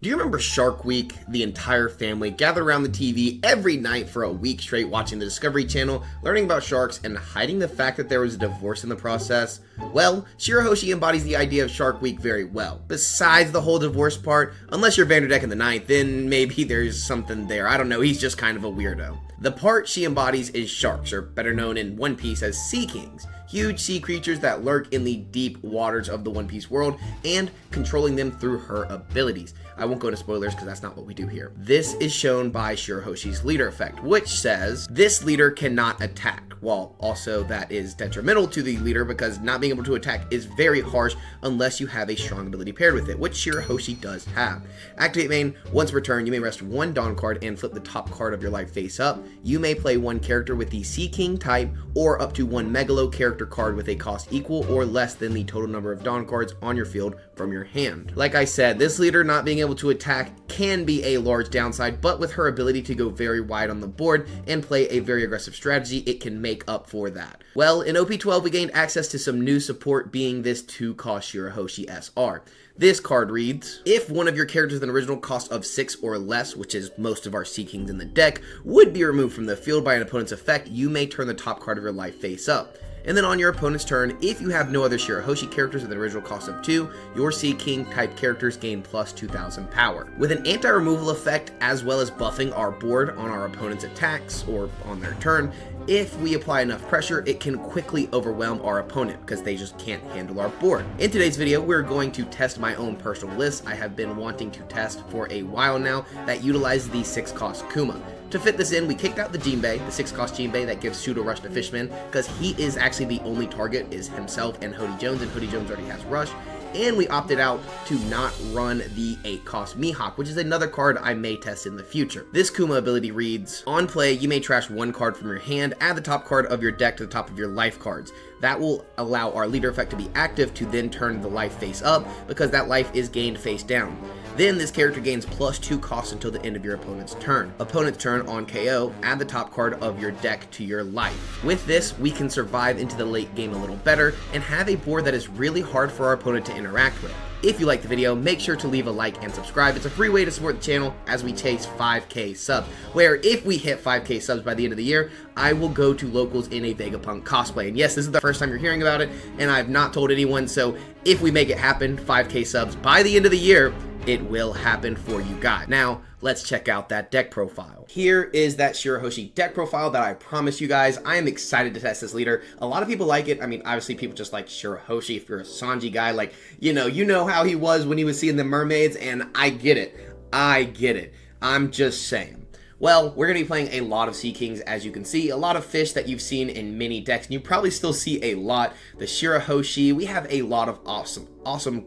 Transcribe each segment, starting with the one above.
Do you remember Shark Week? The entire family gathered around the TV every night for a week straight watching the Discovery Channel, learning about sharks and hiding the fact that there was a divorce in the process? Well, Shirahoshi embodies the idea of Shark Week very well. Besides the whole divorce part, unless you're Vanderdeck in the ninth, then maybe there's something there. I don't know, he's just kind of a weirdo. The part she embodies is sharks, or better known in One Piece as Sea Kings. Huge sea creatures that lurk in the deep waters of the One Piece world and controlling them through her abilities. I won't go into spoilers because that's not what we do here. This is shown by Shirahoshi's leader effect, which says this leader cannot attack. While also that is detrimental to the leader because not being able to attack is very harsh unless you have a strong ability paired with it, which Shirahoshi does have. Activate main, once per turn, you may rest one Dawn card and flip the top card of your life face up. You may play one character with the Sea King type or up to one Megalo character card with a cost equal or less than the total number of Dawn cards on your field from your hand. Like I said, this leader not being able to attack can be a large downside, but with her ability to go very wide on the board and play a very aggressive strategy, it can make up for that. Well, in OP12 we gained access to some new support, being this 2-cost Shirahoshi SR. This card reads, if one of your characters with an original cost of 6 or less, which is most of our Sea Kings in the deck, would be removed from the field by an opponent's effect, you may turn the top card of your life face up. And then on your opponent's turn, if you have no other Shirahoshi characters with an original cost of 2, your Sea King type characters gain plus 2000 power. With an anti-removal effect as well as buffing our board on our opponent's attacks or on their turn, if we apply enough pressure, it can quickly overwhelm our opponent because they just can't handle our board. In today's video, we're going to test my own personal list I have been wanting to test for a while now that utilizes the 6-cost Kuma. To fit this in, we kicked out the Jinbei, the 6-cost Jinbei that gives pseudo rush to Fishman, because he is actually the only target is himself and Hody Jones, and Hody Jones already has rush. And we opted out to not run the 8-cost Mihawk, which is another card I may test in the future. This Kuma ability reads, on play, you may trash one card from your hand, add the top card of your deck to the top of your life cards. That will allow our leader effect to be active to then turn the life face up, because that life is gained face down. Then this character gains plus 2 costs until the end of your opponent's turn. Opponent's turn on KO, add the top card of your deck to your life. With this, we can survive into the late game a little better and have a board that is really hard for our opponent to interact with. If you liked the video, make sure to leave a like and subscribe. It's a free way to support the channel as we chase 5K subs, where if we hit 5K subs by the end of the year, I will go to locals in a Vegapunk cosplay. And yes, this is the first time you're hearing about it, and I've not told anyone, so if we make it happen, 5K subs by the end of the year, it will happen for you guys. Now, let's check out that deck profile. Here is that Shirahoshi deck profile that I promised you guys. I am excited to test this leader. A lot of people like it. I mean, obviously people just like Shirahoshi. If you're a Sanji guy, like, you know how he was when he was seeing the mermaids, and I get it. I get it. I'm just saying. Well, we're going to be playing a lot of Sea Kings, as you can see. A lot of fish that you've seen in many decks, and you probably still see a lot. The Shirahoshi, we have a lot of awesome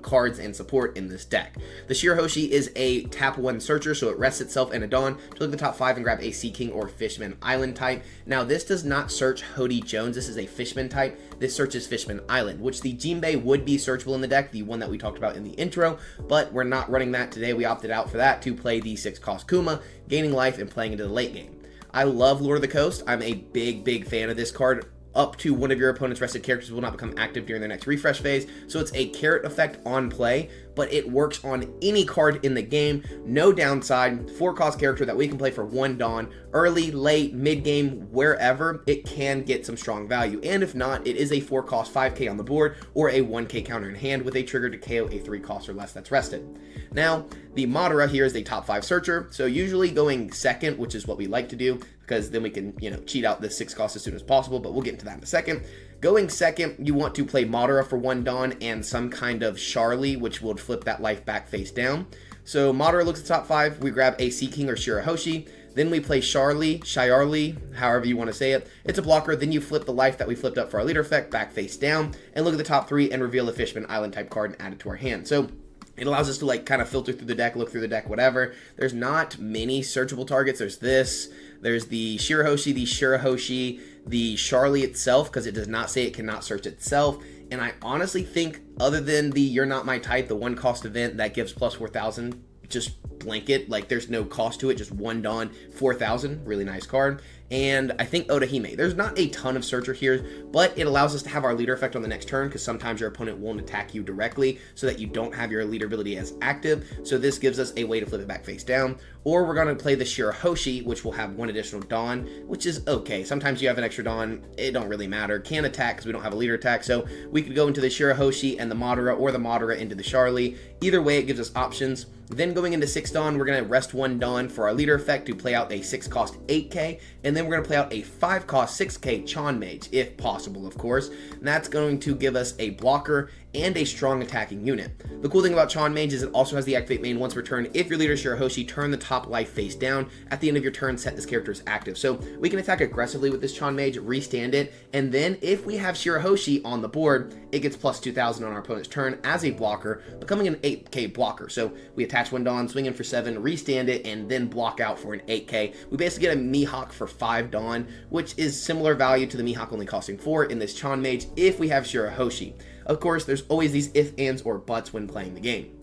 cards and support in this deck. The Shirahoshi is a tap 1 searcher, so it rests itself and a Dawn to look at the top 5 and grab a Sea King or Fishman Island type. Now, this does not search Hody Jones. This is a Fishman type. This searches Fishman Island, which the Jinbei would be searchable in the deck, the one that we talked about in the intro, but we're not running that today. We opted out for that to play the 6-cost Kuma, gaining life and playing into the late game. I love Lord of the Coast. I'm a big fan of this card. Up to one of your opponent's rested characters will not become active during their next refresh phase, so it's a carrot effect on play, but it works on any card in the game. No downside. 4-cost character that we can play for 1 Dawn, early, late, mid-game, wherever, it can get some strong value. And if not, it is a 4-cost 5K on the board or a 1K counter in hand with a trigger to KO a 3-cost or less that's rested. Now, the Madara here is a top 5 searcher, so usually going second, which is what we like to do, because then we can, cheat out the 6-cost as soon as possible, but we'll get into that in a second. Going second, you want to play Madara for 1 Dawn and some kind of Charlie, which will flip that life back face down. So Madara looks at top 5, we grab a Sea King or Shirahoshi, then we play Shirley, however you want to say it. It's a blocker, then you flip the life that we flipped up for our leader effect back face down, and look at the top 3 and reveal a Fishman Island type card and add it to our hand. So it allows us to kind of filter through the deck, look through the deck, whatever. There's not many searchable targets. There's this, there's the Shirahoshi, the Charlie itself, because it does not say it cannot search itself. And I honestly think, other than the You're Not My Type, the 1-cost event that gives plus 4,000, just blanket, like there's no cost to it, just 1 Dawn, 4,000, really nice card. and I think Otahime. There's not a ton of searcher here, but it allows us to have our leader effect on the next turn because sometimes your opponent won't attack you directly so that you don't have your leader ability as active. So this gives us a way to flip it back face down. Or we're going to play the Shirahoshi, which will have 1 additional Dawn, which is okay. Sometimes you have an extra Dawn, it don't really matter. Can attack because we don't have a leader attack, so we could go into the Shirahoshi and the Madara, or the Madara into the Charlie. Either way, it gives us options. Then going into 6 Dawn, we're going to rest 1 Dawn for our leader effect to play out a 6 cost 8k, and then we're going to play out a 5 cost 6k Chon Mage, if possible, of course. And that's going to give us a blocker and a strong attacking unit. The cool thing about Chon Mage is it also has the activate main once per turn. If your leader is Shirahoshi, turn the top life face down. At the end of your turn, set this character as active. So we can attack aggressively with this Chon Mage, restand it, and then if we have Shirahoshi on the board, it gets plus 2,000 on our opponent's turn as a blocker, becoming an 8k blocker. So we attach 1 Dawn, swing in for 7, restand it, and then block out for an 8k. We basically get a Mihawk for 5 Dawn, which is similar value to the Mihawk only costing 4 in this Chon Mage if we have Shirahoshi. Of course, there's always these if, ands, or buts when playing the game.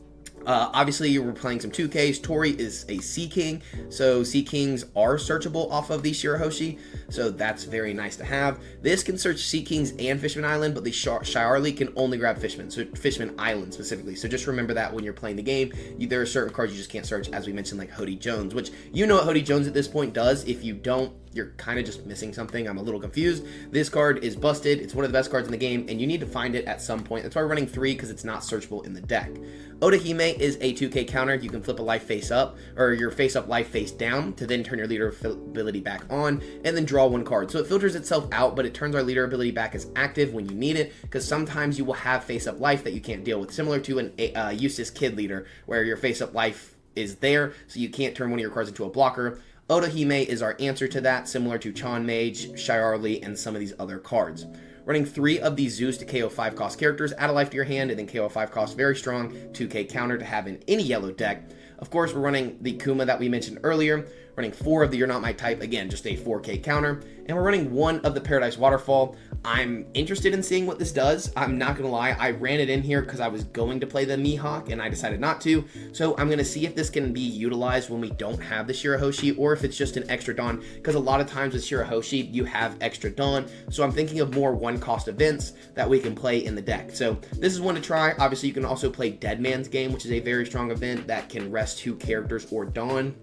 Obviously, we're playing some 2Ks. Tori is a Sea King, so Sea Kings are searchable off of the Shirahoshi, so that's very nice to have. This can search Sea Kings and Fishman Island, but the Shirley can only grab Fishman, so Fishman Island specifically. So just remember that when you're playing the game. There are certain cards you just can't search, as we mentioned, like Hody Jones, which you know what Hody Jones at this point does. If you don't, you're kind of just missing something. I'm a little confused. This card is busted. It's one of the best cards in the game, and you need to find it at some point. That's why we're running 3, because it's not searchable in the deck. Otahime is a 2k counter. You can flip a life face up, or your face up life face down, to then turn your leader ability back on, and then draw 1 card. So it filters itself out, but it turns our leader ability back as active when you need it, because sometimes you will have face up life that you can't deal with, similar to an Eustace Kid leader, where your face up life is there, so you can't turn one of your cards into a blocker. Otahime is our answer to that, similar to Chon Mage, Shirley, and some of these other cards. Running 3 of these Zeus to KO 5 cost characters, add a life to your hand, and then KO 5 cost, very strong 2k counter to have in any yellow deck. Of course, we're running the Kuma that we mentioned earlier, running 4 of the You're Not My Type, again, just a 4k counter, and we're running 1 of the Paradise Waterfall. I'm interested in seeing what this does. I'm not gonna lie, I ran it in here because I was going to play the Mihawk and I decided not to, so I'm gonna see if this can be utilized when we don't have the Shirahoshi, or if it's just an extra Dawn, because a lot of times with Shirahoshi you have extra Dawn, so I'm thinking of more 1 cost events that we can play in the deck. So this is one to try. Obviously you can also play Dead Man's Game, which is a very strong event that can rest 2 characters or Dawn.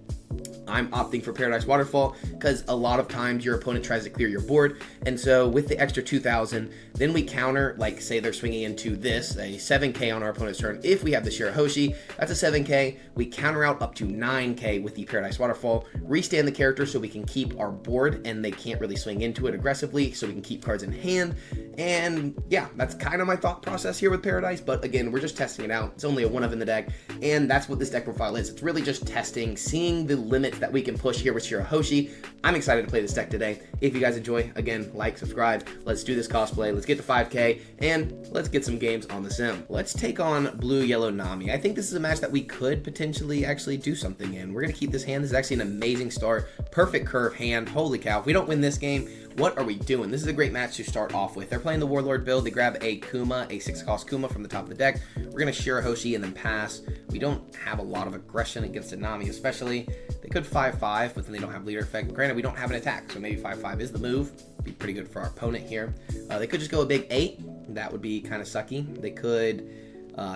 I'm opting for Paradise Waterfall because a lot of times your opponent tries to clear your board, and so with the extra 2,000, then we counter, like say they're swinging into this, a 7k on our opponent's turn. If we have the Shirahoshi, that's a 7k. We counter out up to 9k with the Paradise Waterfall, restand the character so we can keep our board and they can't really swing into it aggressively, so we can keep cards in hand. And yeah, that's kind of my thought process here with Paradise, but again, we're just testing it out. It's only a 1 of in the deck, and that's what this deck profile is. It's really just testing, seeing the limits that we can push here with Shirahoshi. I'm excited to play this deck today. If you guys enjoy, again, like, subscribe. Let's do this cosplay. Let's get to 5k, and let's get some games on the sim. Let's take on Blue Yellow Nami. I think this is a match that we could potentially actually do something in. We're going to keep this hand. This is actually an amazing start. Perfect curve hand. Holy cow. If we don't win this game, what are we doing? This is a great match to start off with. They're playing the Warlord build. They grab a Kuma, a 6 cost Kuma from the top of the deck. We're going to Shirahoshi and then pass. We don't have a lot of aggression against a Nami, especially. They could 5-5, but then they don't have leader effect. Granted, we don't have an attack, so maybe 5-5 is the move. Be pretty good for our opponent here. They could just go a big 8. That would be kind of sucky. They could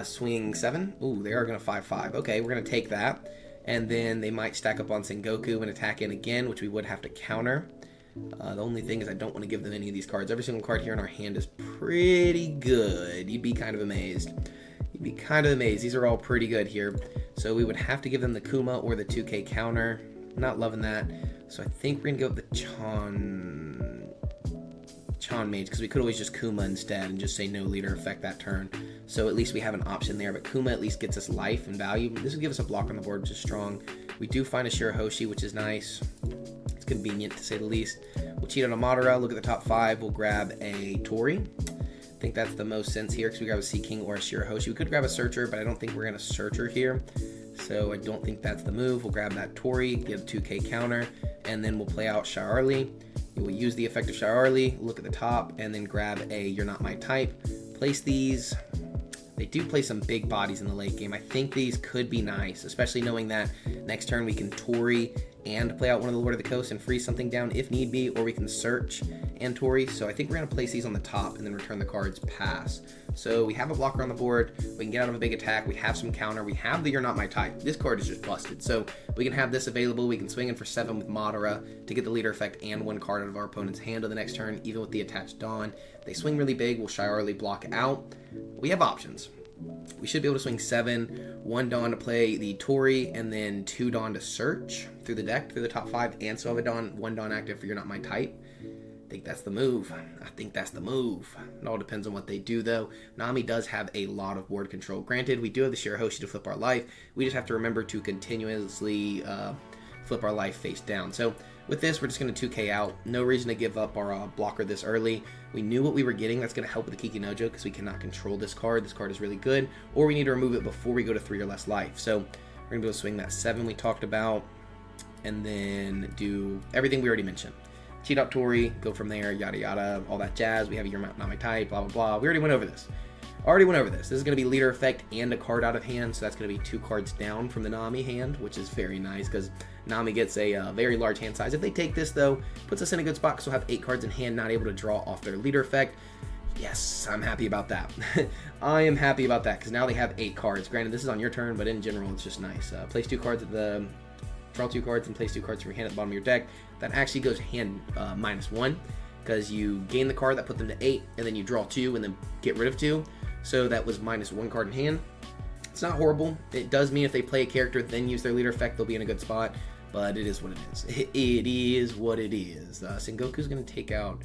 swing 7. Ooh, they are going to 5-5. Okay, we're going to take that. And then they might stack up on Sengoku and attack in again, which we would have to counter. The only thing is I don't want to give them any of these cards. Every single card here in our hand is pretty good. You'd be kind of amazed. You'd be kind of amazed. These are all pretty good here. So we would have to give them the Kuma or the 2k counter. Not loving that. So I think we're going to go with the Chon Mage, because we could always just Kuma instead and just say no leader effect that turn. So at least we have an option there, but Kuma at least gets us life and value. This will give us a block on the board, which is strong. We do find a Shirahoshi, which is nice. It's convenient to say the least. We'll cheat on a Madara, look at the top 5, we'll grab a Tori. I think that's the most sense here, because we grab a Sea King or a Shirahoshi. We could grab a Searcher, but I don't think we're going to Searcher here. So I don't think that's the move. We'll grab that Tori, get a 2k counter, and then we'll play out Shirley. We'll use the effect of Shirley, look at the top, and then grab a You're Not My Type. Place these. They do play some big bodies in the late game. I think these could be nice, especially knowing that next turn we can Tori and play out one of the Lord of the Coast and freeze something down if need be, or we can search and Tori. So I think we're going to place these on the top and then return the cards pass. So we have a blocker on the board, we can get out of a big attack, we have some counter, we have the You're Not My Type. This card is just busted, so we can have this available. We can swing in for 7 with Madara to get the leader effect and 1 card out of our opponent's hand on the next turn, even with the attached Dawn. They swing really big, we'll Shirahoshi block out. We have options. We should be able to swing 7, 1 Dawn to play the Tori, and then 2 Dawn to search through the deck, through the top 5, and still have a Dawn, 1 Dawn active for You're Not My Type. I think that's the move. It all depends on what they do, though. Nami does have a lot of board control. Granted, we do have the Shirahoshi to flip our life. We just have to remember to continuously flip our life face down. So with this, we're just going to 2k out. No reason to give up our blocker this early. We knew what we were getting. That's going to help with the Kikinojo because we cannot control this card. This card is really good. Or we need to remove it before we go to 3 or less life. So we're going to be able to swing that 7 we talked about and then do everything we already mentioned. Cheat out Tori, go from there, yada yada, all that jazz. We have You're Not My Type, blah blah blah. We already went over this. This is going to be leader effect and a card out of hand, so that's going to be 2 cards down from the Nami hand, which is very nice because Nami gets a very large hand size. If they take this, though, puts us in a good spot because we'll have 8 cards in hand, not able to draw off their leader effect. Yes, I'm happy about that. I am happy about that because now they have 8 cards. Granted, this is on your turn, but in general, it's just nice. Place 2 cards at the... Draw 2 cards and place 2 cards from your hand at the bottom of your deck. That actually goes hand -1 because you gain the card that put them to 8 and then you draw 2 and then get rid of 2. So that was -1 card in hand. It's not horrible. It does mean if they play a character then use their leader effect, they'll be in a good spot. But it is what it is. It is what it is. Sengoku's going to take out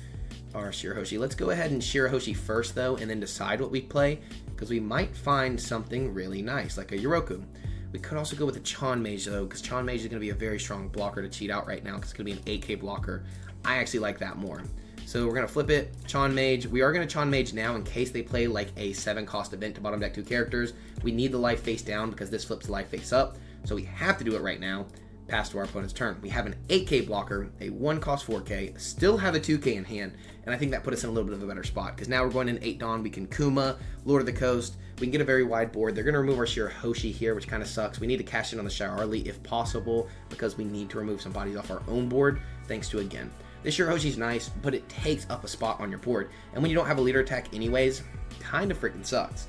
our Shirahoshi. Let's go ahead and Shirahoshi first though and then decide what we play because we might find something really nice like a Yoroku. We could also go with a Chon Mage though, because Chon Mage is going to be a very strong blocker to cheat out right now because it's going to be an 8k blocker. I actually like that more. So we're going to flip it, Chon Mage. We are going to Chon Mage now in case they play like a 7 cost event to bottom deck 2 characters. We need the life face down because this flips the life face up. So we have to do it right now. Pass to our opponent's turn. We have an 8k blocker, a 1 cost 4k, still have a 2k in hand, and I think that put us in a little bit of a better spot because now we're going in 8 Dawn. We can Kuma, Lord of the Coast. We can get a very wide board. They're going to remove our Shirahoshi here, which kind of sucks. We need to cash in on the Shirahoshi if possible because we need to remove some bodies off our own board thanks to, again, this Shirahoshi's nice, but it takes up a spot on your board. And when you don't have a leader attack anyways, kind of freaking sucks.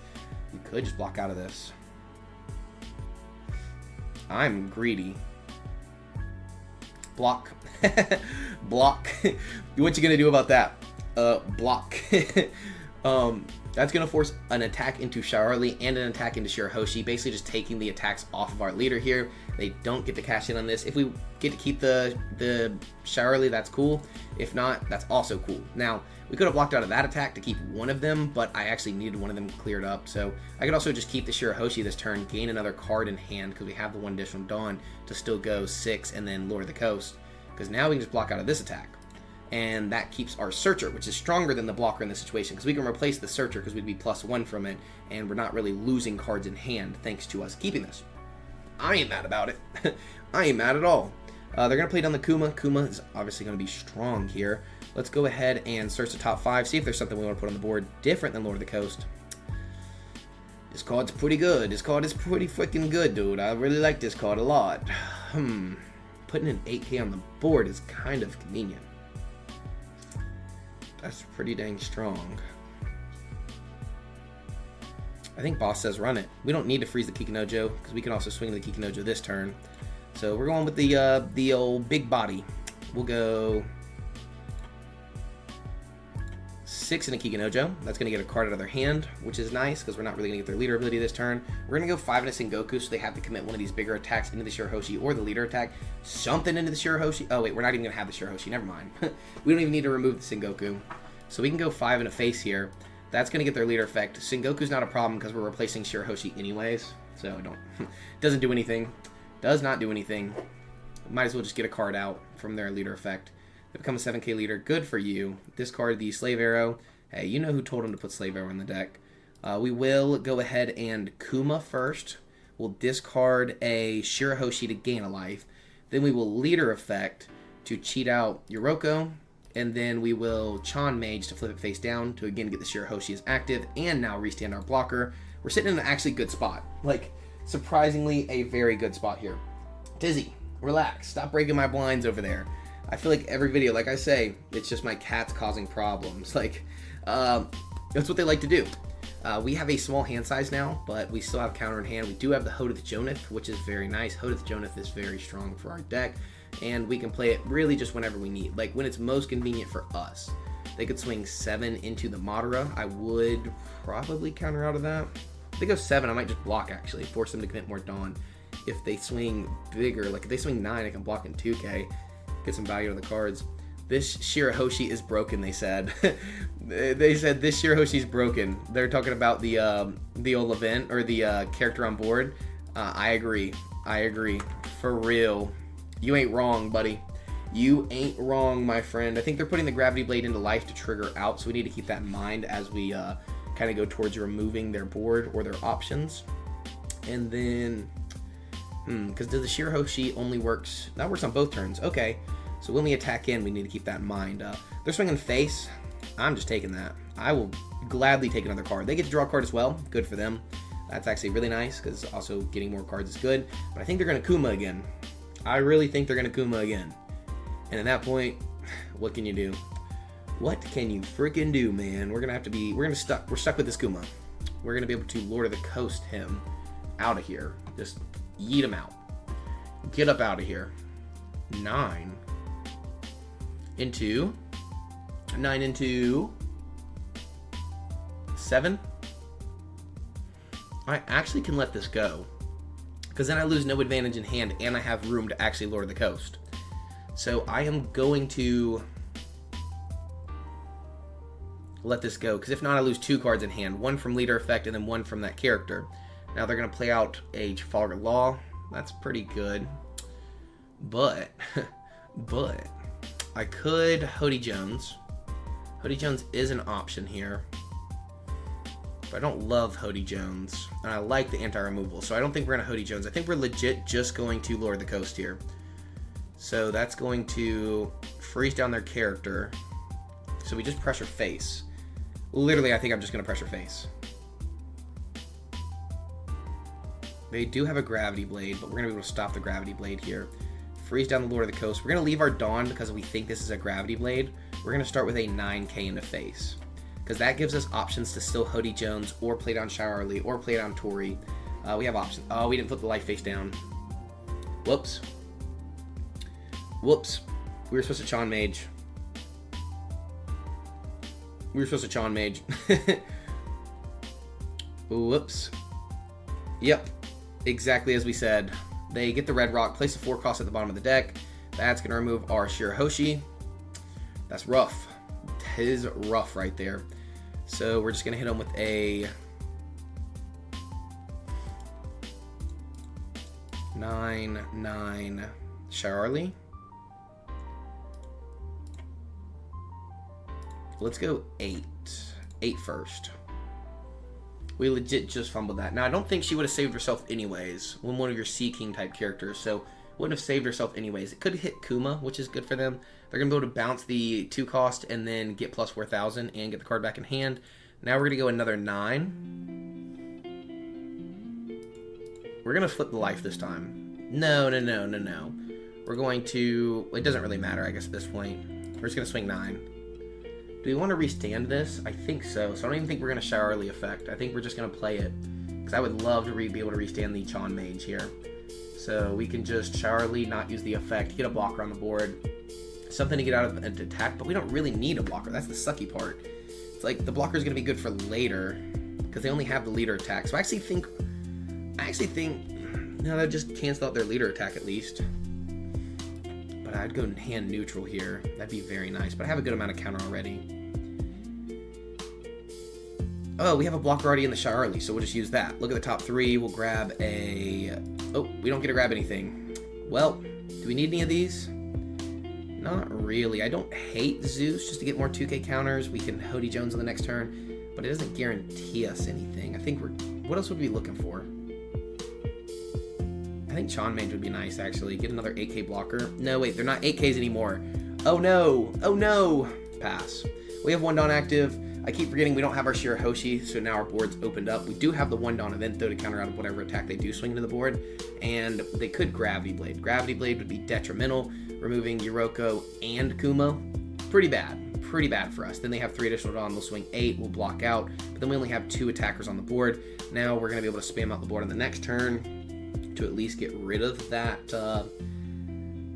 You could just block out of this. I'm greedy. Block. Block. What you gonna do about that? Block. That's gonna force an attack into Shirahoshi and an attack into Shirahoshi, basically just taking the attacks off of our leader here. They don't get to cash in on this. If we get to keep the Shirahoshi, that's cool. If not, that's also cool. Now, we could have blocked out of that attack to keep one of them, but I actually needed one of them cleared up. So I could also just keep the Shirahoshi this turn, gain another card in hand because we have the 1 additional Dawn to still go 6 and then Lord of the Coast. Because now we can just block out of this attack. And that keeps our Searcher, which is stronger than the blocker in this situation because we can replace the Searcher because we'd be +1 from it and we're not really losing cards in hand thanks to us keeping this. I ain't mad about it. I ain't mad at all. They're going to play down the Kuma. Kuma is obviously going to be strong here. Let's go ahead and search the top 5, see if there's something we want to put on the board different than Lord of the Coast. This card's pretty good. This card is pretty freaking good, dude. I really like this card a lot. Putting an 8k on the board is kind of convenient. That's pretty dang strong. I think boss says run it. We don't need to freeze the Kikinojo because we can also swing the Kikinojo this turn. So we're going with the old big body. We'll go 6 in a Kikinojo. That's going to get a card out of their hand, which is nice because we're not really going to get their leader ability this turn. We're going to go 5 in a Sengoku, so they have to commit one of these bigger attacks into the Shirahoshi or the leader attack. Something into the Shirahoshi. Oh, wait, we're not even going to have the Shirahoshi. Never mind. We don't even need to remove the Sengoku. So we can go 5 in a face here. That's going to get their leader effect. Sengoku's not a problem because we're replacing Shirahoshi anyways. So doesn't do anything. Does not do anything. Might as well just get a card out from their leader effect. They become a 7k leader. Good for you. Discard the Slave Arrow. Hey, you know who told him to put Slave Arrow in the deck. We will go ahead and Kuma first. We'll discard a Shirahoshi to gain a life. Then we will leader effect to cheat out Yoroko. And then we will Chon Mage to flip it face down to again get the Shirahoshi as active and now restand our blocker. We're sitting in an actually good spot. Like, surprisingly, a very good spot here. Dizzy. Relax. Stop breaking my blinds over there. I feel like every video, like I say, it's just my cats causing problems. Like, that's what they like to do. We have a small hand size now, but we still have counter in hand. We do have the Hodith Joneth, which is very nice. Hodith Joneth is very strong for our deck, and we can play it really just whenever we need. Like, when it's most convenient for us. They could swing 7 into the Madara. I would probably counter out of that. If they go 7, I might just block, actually. Force them to commit more Dawn. If they swing bigger, like if they swing 9, I can block in 2k. Get some value on the cards. This Shirahoshi is broken, they said. They said this Shirahoshi is broken. They're talking about the old event, or the character on board. I agree. I agree. For real. You ain't wrong, buddy. You ain't wrong, my friend. I think they're putting the Gravity Blade into life to trigger out, so we need to keep that in mind as we kind of go towards removing their board or their options. And then, because does the Shirahoshi only works, that works on both turns. Okay, so when we attack in, we need to keep that in mind. They're swinging face. I'm just taking that. I will gladly take another card. They get to draw a card as well. Good for them. That's actually really nice, because also getting more cards is good. But I think they're going to Kuma again. I really think they're going to Kuma again. And at that point, what can you do? What can you freaking do, man? We're stuck with this Kuma. We're gonna be able to Lord of the Coast him out of here. Just yeet him out. Get up out of here. 9 into 7. I actually can let this go, because then I lose no advantage in hand, and I have room to actually Lord of the Coast. So I am going to let this go, because if not, I lose 2 cards in hand. 1 from leader effect and then 1 from that character. Now they're going to play out a Trafalgar Law. That's pretty good. But I could Hody Jones. Hody Jones is an option here. But I don't love Hody Jones. And I like the anti-removal. So I don't think we're going to Hody Jones. I think we're legit just going to Lord of the Coast here. So that's going to freeze down their character. So we just pressure face. Literally, I think I'm just going to pressure face. They do have a Gravity Blade, but we're going to be able to stop the Gravity Blade here. Freeze down the Lord of the Coast. We're going to leave our Dawn because we think this is a Gravity Blade. We're going to start with a 9k into face, because that gives us options to still Hody Jones, or play down Rayleigh, or play down Tori. We have options. Oh, we didn't flip the life face down. Whoops. Whoops. We were supposed to Chon Mage. Whoops. Yep. Exactly as we said. They get the red rock, place a 4 cost at the bottom of the deck. That's going to remove our Shirahoshi. That's rough. That is rough right there. So we're just going to hit them with a 9/9 Rayleigh. Let's go 8. 8 first. We legit just fumbled that. Now, I don't think she would have saved herself anyways when one of your Sea King type characters, so wouldn't have saved herself anyways. It could hit Kuma, which is good for them. They're going to be able to bounce the 2 cost and then get plus 4,000 and get the card back in hand. Now we're going to go another 9. We're going to flip the life this time. No. We're going to... It doesn't really matter, I guess, at this point. We're just going to swing 9. Do we want to restand this? I think so. So I don't even think we're going to Rayleigh effect. I think we're just going to play it, because I would love to be able to restand the Chon Mage here. So we can just Rayleigh, not use the effect, get a blocker on the board. Something to get out of an attack, but we don't really need a blocker. That's the sucky part. It's like the blocker is going to be good for later, because they only have the leader attack. So I actually think, no, that just cancel out their leader attack at least. But I'd go hand neutral here. That'd be very nice. But I have a good amount of counter already. Oh, we have a blocker already in the Rayleigh, so we'll just use that. Look at the top 3. We'll grab a... Oh, we don't get to grab anything. Well, do we need any of these? Not really. I don't hate Zeus just to get more 2k counters. We can Hody Jones on the next turn, but it doesn't guarantee us anything. I think we're... What else would we be looking for? I think Chon Mage would be nice, actually. Get another 8k blocker. No, wait, they're not 8ks anymore. Oh, no. Oh, no. Pass. We have 1 Dawn active. I keep forgetting we don't have our Shirahoshi, so now our board's opened up. We do have the 1 Dawn event, though, to counter out whatever attack they do swing into the board. And they could Gravity Blade. Gravity Blade would be detrimental, removing Yuroko and Kuma. Pretty bad. Pretty bad for us. Then they have 3 additional Dawn. They'll swing 8. We'll block out. But then we only have 2 attackers on the board. Now we're going to be able to spam out the board on the next turn to at least get rid of that,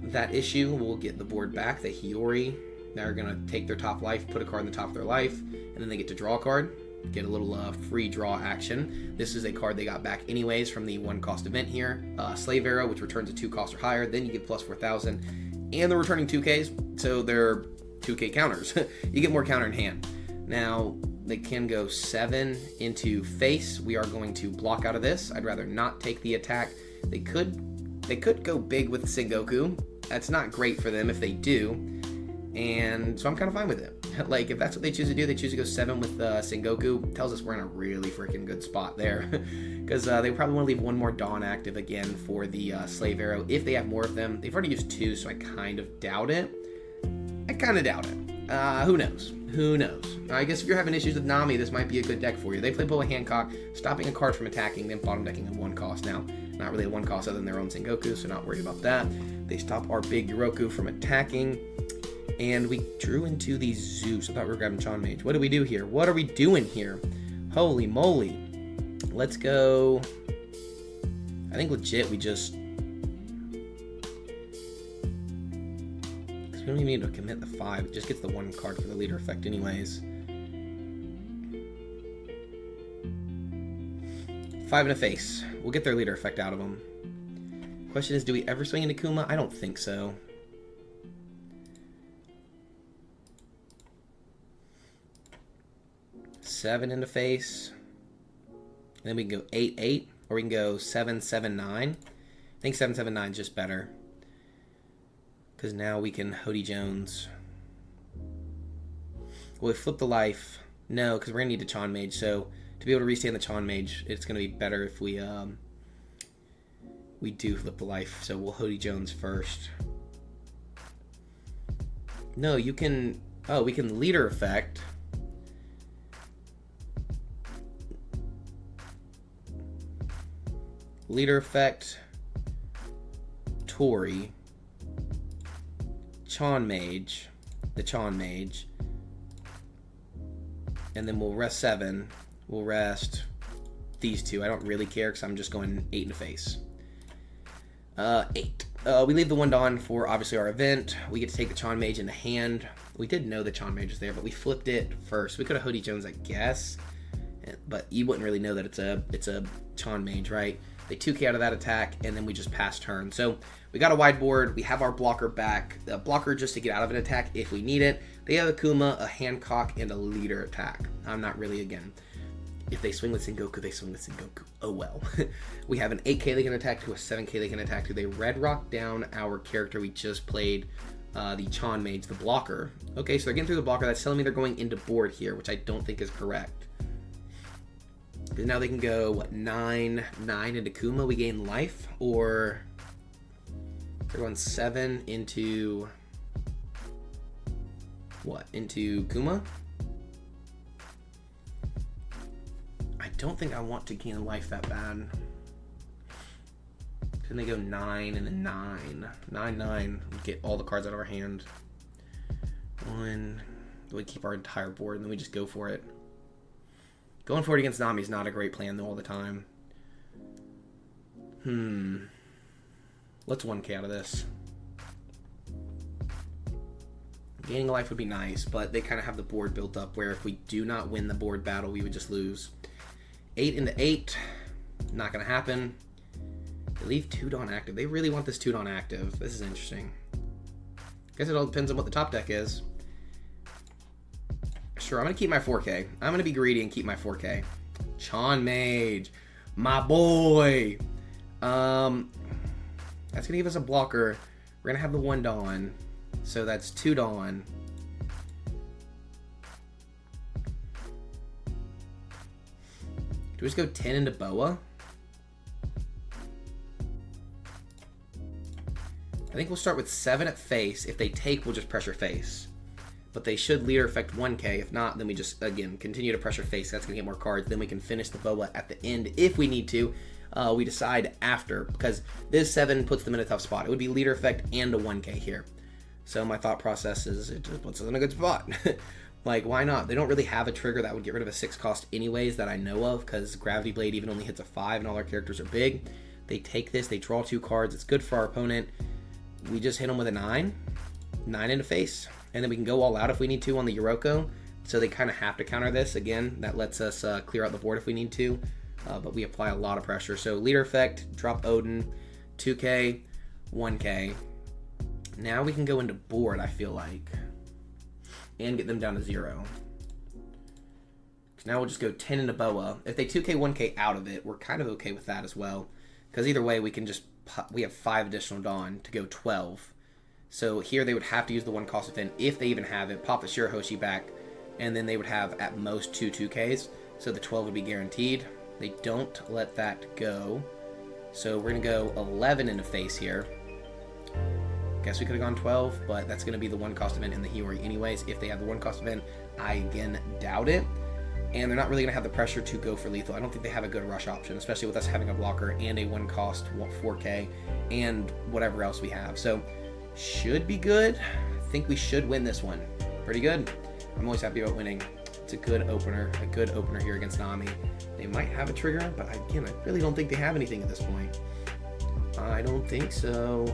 that issue. We'll get the board back. The Hiyori. Now they're going to take their top life, put a card in the top of their life, and then they get to draw a card, get a little free draw action. This is a card they got back anyways from the 1-cost event here. Slave Arrow, which returns a 2 cost or higher. Then you get plus 4,000. And they're returning 2Ks, so they're 2K counters. You get more counter in hand. Now, they can go 7 into face. We are going to block out of this. I'd rather not take the attack. They could go big with Sengoku. That's not great for them if they do. And so I'm kind of fine with it. Like, if that's what they choose to do, they choose to go 7 with Sengoku. Tells us we're in a really freaking good spot there. Because they probably want to leave 1 more Dawn active again for the Slave Arrow. If they have more of them. They've already used 2, so I kind of doubt it. Who knows? Who knows? I guess if you're having issues with Nami, this might be a good deck for you. They play Boa Hancock, stopping a card from attacking, then bottom decking a 1 cost. Now, not really a 1 cost other than their own Sengoku, so not worried about that. They stop our big Yuroko from attacking. And we drew into the Zeus. I thought we were grabbing Chan Mage. What do we do here? What are we doing here? Holy moly. Let's go. I think legit we just... We don't even need to commit the 5. It just gets the 1 card for the leader effect anyways. 5 in a face. We'll get their leader effect out of them. Question is, do we ever swing into Kuma? I don't think so. Seven into face. And then we can go 8-8, or we can go 7-7-9. I think 7-7-9 is just better. Because now we can Hody Jones. Well, we flip the life. No, because we're going to need the Chan Mage. So to be able to restand the Chan Mage, it's going to be better if we do flip the life. So we'll Hody Jones first. No, you can... Oh, we can leader effect. Leader effect. Tori. Chan Mage. The Chan Mage. And then we'll rest 7. We'll rest these 2. I don't really care because I'm just going 8 in the face. 8. We leave the 1 Dawn for obviously our event. We get to take the Chan Mage in the hand. We did know the Chan Mage was there, but we flipped it first. We could have Hody Jones, I guess. But you wouldn't really know that it's a Chan Mage, right? They 2K out of that attack, and then we just pass turn. So we got a wide board. We have our blocker back. The blocker just to get out of an attack if we need it. They have a Kuma, a Hancock, and a leader attack. I'm not really, again, if they swing with Sengoku, they swing with Sengoku. Oh well. We have an 8K they can attack to, a 7K they can attack to. They red rock down our character we just played, the Chan Mage, the blocker. Okay, so they're getting through the blocker. That's telling me they're going into board here, which I don't think is correct. Because now they can go, what, 9 into Kuma, we gain life, or they're going 7 into, what, into Kuma? I don't think I want to gain life that bad. Can they go 9 and then 9? 9, get all the cards out of our hand. 1, we keep our entire board, and then we just go for it. Going for it against Nami is not a great plan, though, all the time. Let's 1K out of this. Gaining a life would be nice, but they kind of have the board built up where if we do not win the board battle, we would just lose. 8 into 8. Not going to happen. They leave 2 Dawn active. They really want this 2 Dawn active. This is interesting. Guess it all depends on what the top deck is. Sure, I'm going to keep my 4K. I'm going to be greedy and keep my 4K. Chan Mage. My boy. That's going to give us a blocker. We're going to have the 1 Dawn. So that's 2 Dawn. Do we just go 10 into Boa? I think we'll start with 7 at face. If they take, we'll just pressure face. but they should leader effect 1k. If not, then we just, again, continue to pressure face. That's going to get more cards. Then we can finish the boa at the end if we need to. We decide after, because this 7 puts them in a tough spot. It would be leader effect and a 1k here. So my thought process is it just puts us in a good spot. Like, why not? They don't really have a trigger that would get rid of a 6 cost anyways that I know of, because Gravity Blade even only hits a 5 and all our characters are big. They take this, they draw 2 cards. It's good for our opponent. We just hit them with a 9 in the face, and then we can go all out if we need to on the Yoroko. So they kind of have to counter this. Again, that lets us clear out the board if we need to, but we apply a lot of pressure. So leader effect, drop Odin, 2k, 1k. Now we can go into board, I feel like, and get them down to 0. So now we'll just go 10 into boa. If they 2k, 1k out of it, we're kind of okay with that as well, because either way we can just, we have 5 additional Dawn to go 12. So here they would have to use the 1 cost event if they even have it, pop the Shirahoshi back, and then they would have at most 2 2ks, so the 12 would be guaranteed. They don't let that go, so we're going to go 11 into face here. Guess we could have gone 12, but that's going to be the 1 cost event in the Hiyori anyways. If they have the 1 cost event, I again doubt it. And they're not really going to have the pressure to go for lethal. I don't think they have a good rush option, especially with us having a blocker and a 1 cost 4k and whatever else we have. So should be good. I think we should win this one. Pretty good. I'm always happy about winning. It's a good opener here against Nami. They might have a trigger, but again, I really don't think they have anything at this point. I don't think so.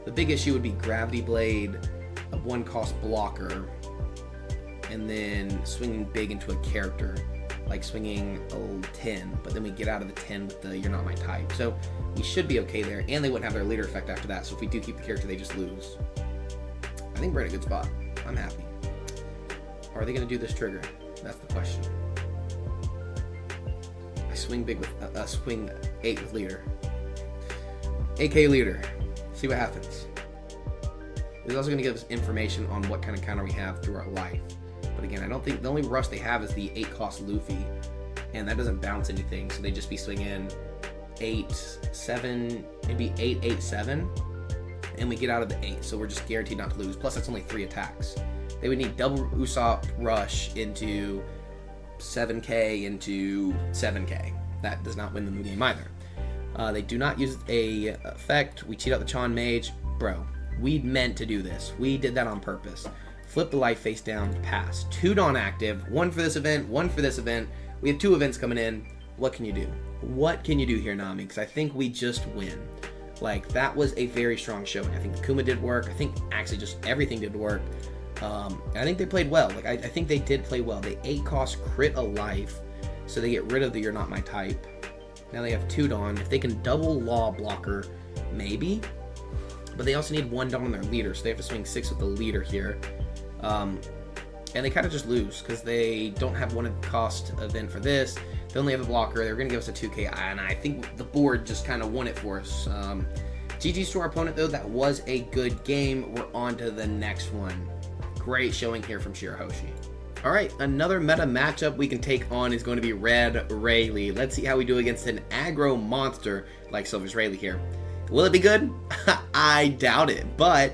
The big issue would be Gravity Blade, a 1 cost blocker, and then swinging big into a character, like swinging a 10, but then we get out of the 10 with the You're Not My Type. So we should be okay there, and they wouldn't have their leader effect after that, so if we do keep the character, they just lose. I think we're in a good spot. I'm happy. Are they going to do this trigger? That's the question. I swing big with, swing 8 with leader. 8k leader. See what happens. It's also going to give us information on what kind of counter we have through our life. But again, I don't think the only rush they have is the 8 cost Luffy, and that doesn't bounce anything, so they just be swinging 8, 7, maybe 8, 8, 7, and we get out of the 8, so we're just guaranteed not to lose. Plus, that's only 3 attacks. They would need double Usopp rush into 7k into 7k. That does not win the game either. They do not use a effect. We cheat out the Chan Mage. Bro, we meant to do this. We did that on purpose. Flip the life face down, pass. 2 Dawn active, 1 for this event, 1 for this event. We have 2 events coming in. What can you do? What can you do here, Nami? Because I think we just win. Like, that was a very strong showing. I think the Kuma did work. I think actually just everything did work. And I think they played well. Like, I think they did play well. They 8 cost crit a life, so they get rid of the You're Not My Type. Now they have 2 Dawn. If they can double Law blocker, maybe. But they also need 1 Dawn on their leader, so they have to swing 6 with the leader here. And they kind of just lose because they don't have 1 cost event for this. They only have a blocker. They're going to give us a 2k, and I think the board just kind of won it for us. GG's to our opponent, though. That was a good game. We're on to the next one. Great showing here from Shirahoshi. All right, another meta matchup we can take on is going to be Red Rayleigh. Let's see how we do against an aggro monster like Silver's Rayleigh here. Will it be good? I doubt it, but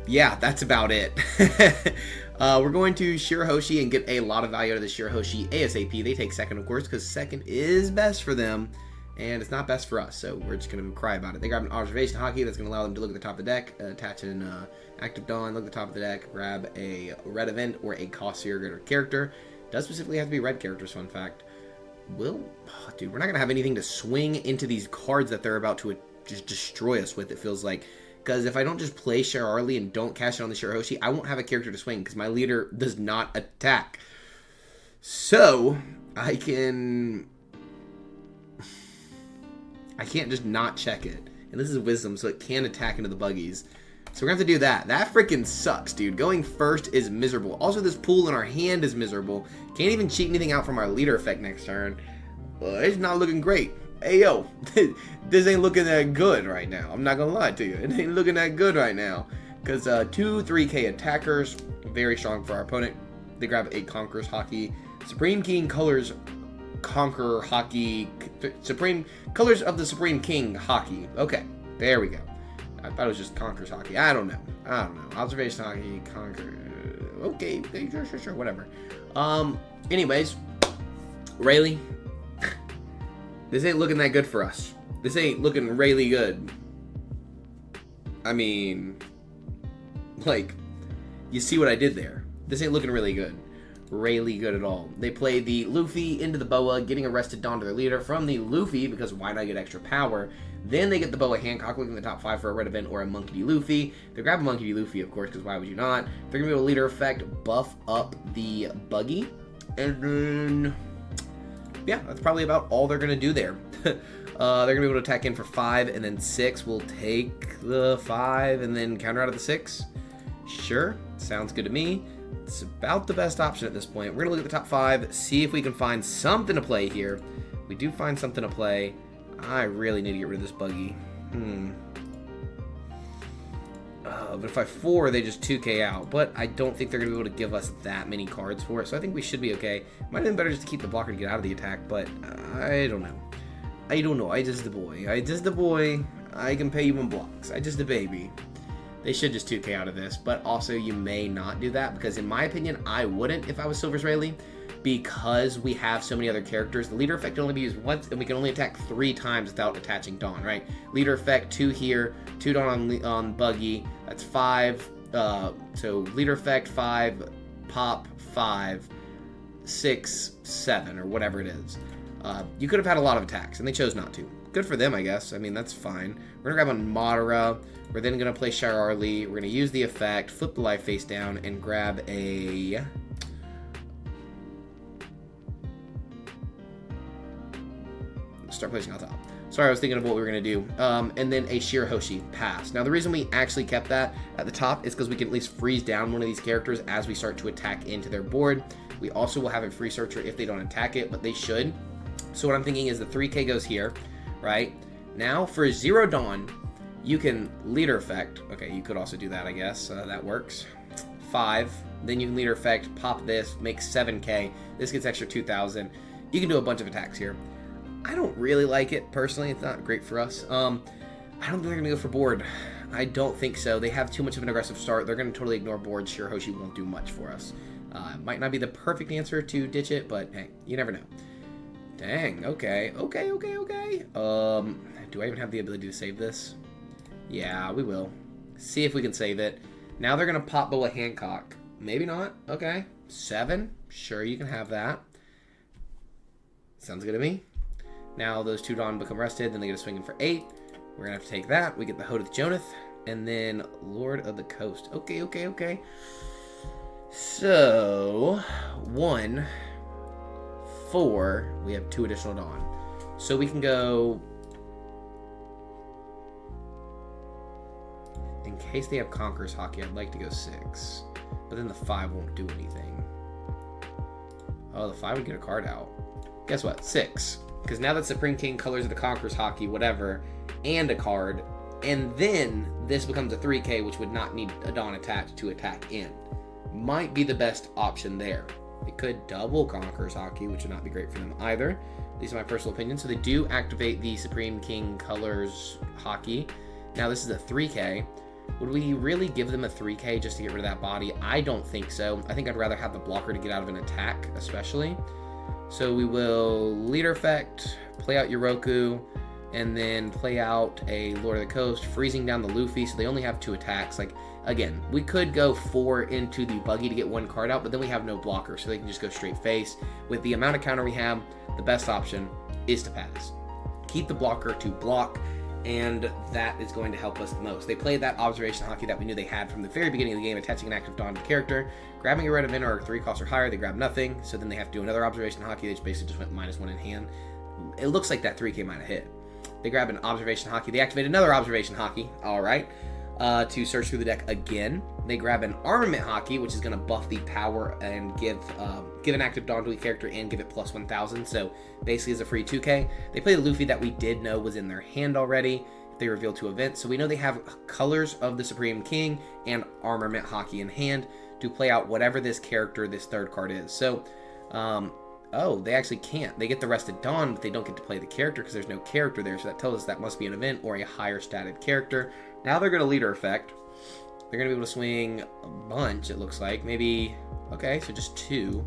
yeah, that's about it. We're going to Shirahoshi and get a lot of value out of the Shirahoshi ASAP. They take second, of course, because second is best for them, and it's not best for us, so we're just going to cry about it. They grab an observation hockey that's going to allow them to look at the top of the deck, attach an active Dawn, look at the top of the deck, grab a red event or a costier character. It does specifically have to be red characters, fun fact. Dude, we're not going to have anything to swing into these cards that they're about to just destroy us with, it feels like. Because if I don't just play Shirahoshi and don't cash it on the Shirahoshi, I won't have a character to swing because my leader does not attack. So, I can't just not check it. And this is Wisdom, so it can attack into the buggies. So we're going to have to do that. That freaking sucks, dude. Going first is miserable. Also, this pool in our hand is miserable. Can't even cheat anything out from our leader effect next turn. It's not looking great. Hey, yo, this ain't looking that good right now. I'm not going to lie to you. It ain't looking that good right now. Because 2 3k attackers, very strong for our opponent. They grab a Conqueror's Hockey. Supreme King Colors Conqueror Hockey. Supreme Colors of the Supreme King Hockey. Okay, there we go. I thought it was just Conqueror's Hockey. I don't know. Observation Hockey, Conqueror. Okay, sure, whatever. Anyways, Rayleigh, this ain't looking that good for us. This ain't looking really good. I mean, like, you see what I did there. This ain't looking really good. Really good at all. They play the Luffy into the Boa, getting arrested down to their leader from the Luffy, because why not get extra power? Then they get the Boa Hancock, looking in the top 5 for a red event or a Monkey D. Luffy. They grab a Monkey D. Luffy, of course, because why would you not? They're going to be able to leader effect, buff up the buggy. And then, yeah, that's probably about all they're going to do there. They're going to be able to attack in for 5, and then 6 will take the 5 and then counter out of the 6. Sure, sounds good to me. It's about the best option at this point. We're going to look at the top 5, see if we can find something to play here. We do find something to play. I really need to get rid of this buggy. But if I 4, they just 2k out. But I don't think they're going to be able to give us that many cards for it. So I think we should be okay. Might have been better just to keep the blocker to get out of the attack. But I don't know. I just the boy. I can pay you in blocks. I just a baby. They should just 2k out of this. But also you may not do that. Because in my opinion, I wouldn't if I was Silver's Rayleigh. Because we have so many other characters, the leader effect can only be used once, and we can only attack 3 times without attaching Dawn, right? Leader effect, 2 here, 2 Dawn on Buggy, that's 5. So leader effect, 5, pop, 5, 6, 7, or whatever it is. You could have had a lot of attacks, and they chose not to. Good for them, I guess. I mean, that's fine. We're going to grab on Madara. We're then going to play Shirahoshi. We're going to use the effect, flip the life face down, and grab a... start placing on top. Sorry, I was thinking of what we were going to do. And then a Shirahoshi pass. Now, the reason we actually kept that at the top is because we can at least freeze down one of these characters as we start to attack into their board. We also will have a free searcher if they don't attack it, but they should. So what I'm thinking is the 3k goes here, right? Now, for 0 Dawn, you can leader effect. Okay, you could also do that, I guess. That works. 5. Then you can leader effect, pop this, make 7k. This gets extra 2,000. You can do a bunch of attacks here. I don't really like it, personally. It's not great for us. I don't think they're going to go for board. I don't think so. They have too much of an aggressive start. They're going to totally ignore board. Shirahoshi won't do much for us. Might not be the perfect answer to ditch it, but hey, you never know. Dang, okay. Do I even have the ability to save this? Yeah, we will. See if we can save it. Now they're going to pop Boa Hancock. Maybe not. Okay. 7. Sure, you can have that. Sounds good to me. Now those 2 Dawn become rested, then they get a swing in for 8. We're going to have to take that. We get the Hodith Jonath, and then Lord of the Coast. Okay. So, 1, 4, we have 2 additional Dawn. So we can go, in case they have Conqueror's Hockey, I'd like to go 6. But then the 5 won't do anything. Oh, the 5 would get a card out. Guess what? 6. Because now that Supreme King colors of the Conqueror's Hockey, whatever, and a card, and then this becomes a 3k, which would not need a Dawn attached to attack in. Might be the best option there. They could double Conqueror's Hockey, which would not be great for them either. These are my personal opinions. So they do activate the Supreme King colors Hockey. Now this is a 3k. Would we really give them a 3k just to get rid of that body? I don't think so. I think I'd rather have the blocker to get out of an attack, especially. So we will leader effect, play out Yoroku, and then play out a Lord of the Coast, freezing down the Luffy, so they only have 2 attacks. Like, again, we could go 4 into the buggy to get 1 card out, but then we have no blocker, so they can just go straight face. With the amount of counter we have, the best option is to pass. Keep the blocker to block, and that is going to help us the most. They played that observation hockey that we knew they had from the very beginning of the game, attaching an active Dawn to the character, grabbing a red event or 3 costs or higher, they grab nothing, so then they have to do another observation hockey, they basically just went -1 in hand. It looks like that 3k might have hit. They grab an observation hockey, they activate another observation hockey, alright, to search through the deck again. They grab an armament hockey, which is going to buff the power and give an active Dawn to a character and give it plus 1,000. So basically as a free 2k. They play the Luffy that we did know was in their hand already. They revealed 2 events. So we know they have colors of the Supreme King and armament hockey in hand to play out whatever this character, this 3rd card is. So Oh, they actually can't. They get the Rested Dawn, but they don't get to play the character because there's no character there. So that tells us that must be an event or a higher statted character. Now they're going to leader effect. They're going to be able to swing a bunch, it looks like. Maybe, okay, so just two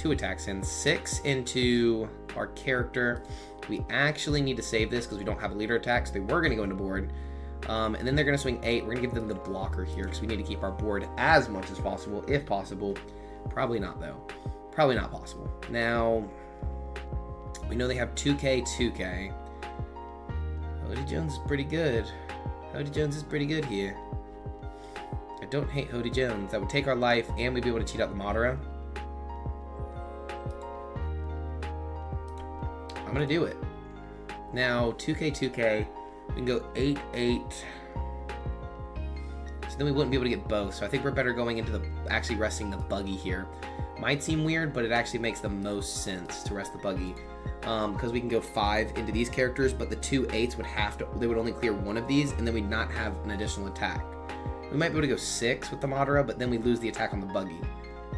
attacks in. 6 into our character. We actually need to save this because we don't have a leader attack, so they were going to go into board. And then they're going to swing 8. We're going to give them the blocker here because we need to keep our board as much as possible, if possible. Probably not, though. Probably not possible. Now, we know they have 2K. Hody Jones is pretty good. Hody Jones is pretty good here. I don't hate Hody Jones. That would take our life, and we'd be able to cheat out the Madara. I'm going to do it. Now, 2K. We can go 8. So then we wouldn't be able to get both. So I think we're better going into the actually resting the buggy here. Might seem weird, but it actually makes the most sense to rest the buggy. Because we can go 5 into these characters, but the 2 8s would have to, they would only clear one of these, and then we'd not have an additional attack. We might be able to go 6 with the Madara, but then we lose the attack on the buggy,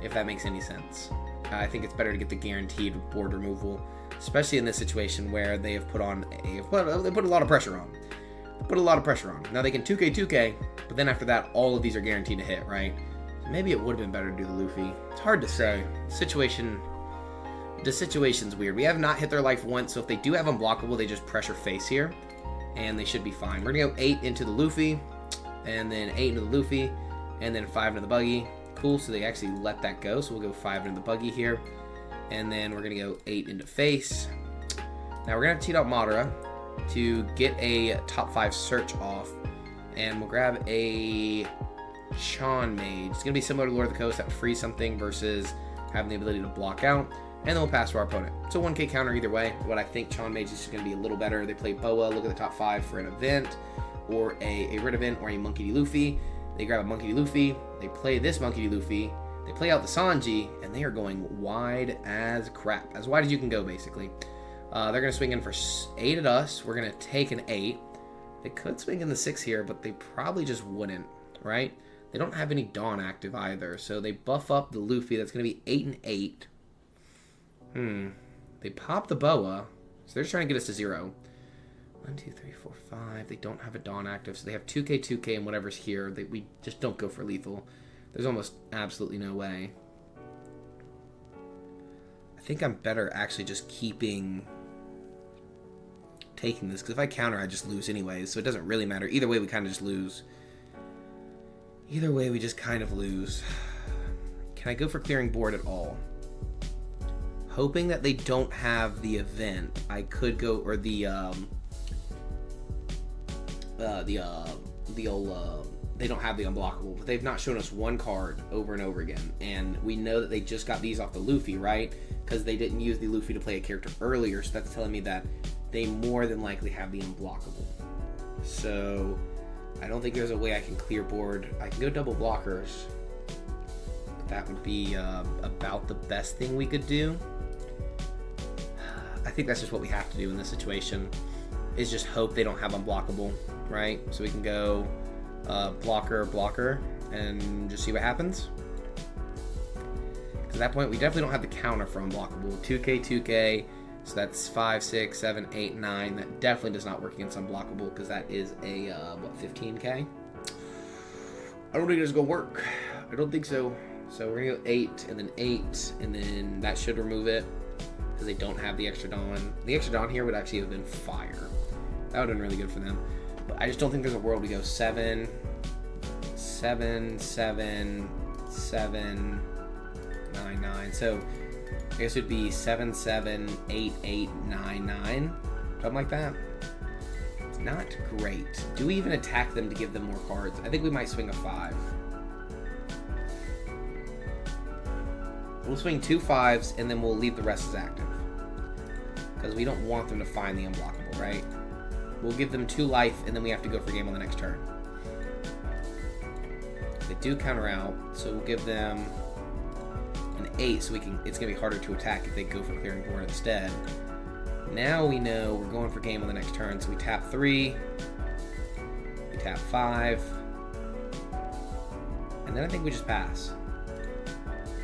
if that makes any sense. I think it's better to get the guaranteed board removal, especially in this situation where they have put on they put a lot of pressure on. They put a lot of pressure on. Now they can 2K, but then after that, all of these are guaranteed to hit, right? So maybe it would have been better to do the Luffy. It's hard to say. The situation's weird. We have not hit their life once, so if they do have unblockable, they just pressure face here, and they should be fine. We're gonna go 8 into the Luffy, and then 8 into the Luffy, and then 5 into the buggy. Cool, so they actually let that go, so we'll go 5 into the buggy here, and then we're gonna go 8 into face. Now we're gonna have to cheat out Madara to get a top 5 search off, and we'll grab a Chon Mage. It's gonna be similar to Lord of the Coast, that freeze something versus having the ability to block out, and then we'll pass to our opponent. It's a 1K counter either way, but I think Chon Mage is just gonna be a little better. They play Boa, look at the top 5 for an event, or a Red event, or a Monkey D. Luffy. They grab a Monkey D. Luffy, they play this Monkey D. Luffy, they play out the Sanji, and they are going wide as crap. As wide as you can go, basically. They're going to swing in for 8 at us. We're going to take an 8. They could swing in the 6 here, but they probably just wouldn't, right? They don't have any Dawn active either, so they buff up the Luffy. That's going to be 8 and 8. They pop the Boa, so they're just trying to get us to 0. 1, 2, 3, 4, 5. They don't have a Dawn active, so they have 2K, and whatever's here. We just don't go for lethal. There's almost absolutely no way. I think I'm better actually just taking this, because if I counter, I just lose anyways, so it doesn't really matter. Either way, we kind of just lose. Either way, we just kind of lose. Can I go for clearing board at all? Hoping that they don't have the event, I could go, or they don't have the unblockable, but they've not shown us one card over and over again, and we know that they just got these off the Luffy, right? Because they didn't use the Luffy to play a character earlier, so that's telling me that they more than likely have the unblockable. So I don't think there's a way I can clear board. I can go double blockers, but that would be about the best thing we could do. I think that's just what we have to do in this situation, is just hope they don't have unblockable, right? So we can go blocker, and just see what happens. Because at that point, we definitely don't have the counter for unblockable. 2K, so that's 5, 6, 7, 8, 9. That definitely does not work against unblockable, because that is a, 15K? I don't think it's going to work. I don't think so. So we're going to go 8, and then 8, and then that should remove it, because they don't have the extra Dawn. The extra Dawn here would actually have been fire. That would have been really good for them. But I just don't think there's a world we go 7, 7, 7, 7, 9, 9. So I guess it would be 7, 7, 8, 8, 9, 9. Something like that. It's not great. Do we even attack them to give them more cards? I think we might swing a 5. We'll swing 2 5s, and then we'll leave the rest as active. Because we don't want them to find the unblockable, right? We'll give them 2 life, and then we have to go for game on the next turn. They do counter out, so we'll give them an 8, so it's going to be harder to attack if they go for clearing board instead. Now we know we're going for game on the next turn, so we tap 3, we tap 5, and then I think we just pass.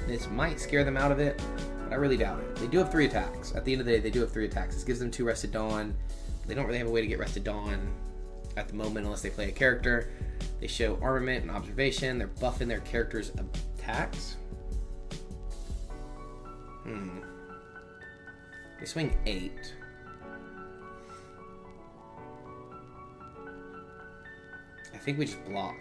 This might scare them out of it. but I really doubt it. They do have 3 attacks. At the end of the day, they do have 3 attacks. This gives them 2 Rested Dawn. They don't really have a way to get Rested Dawn at the moment unless they play a character. They show armament and observation. They're buffing their character's attacks. They swing 8. I think we just block.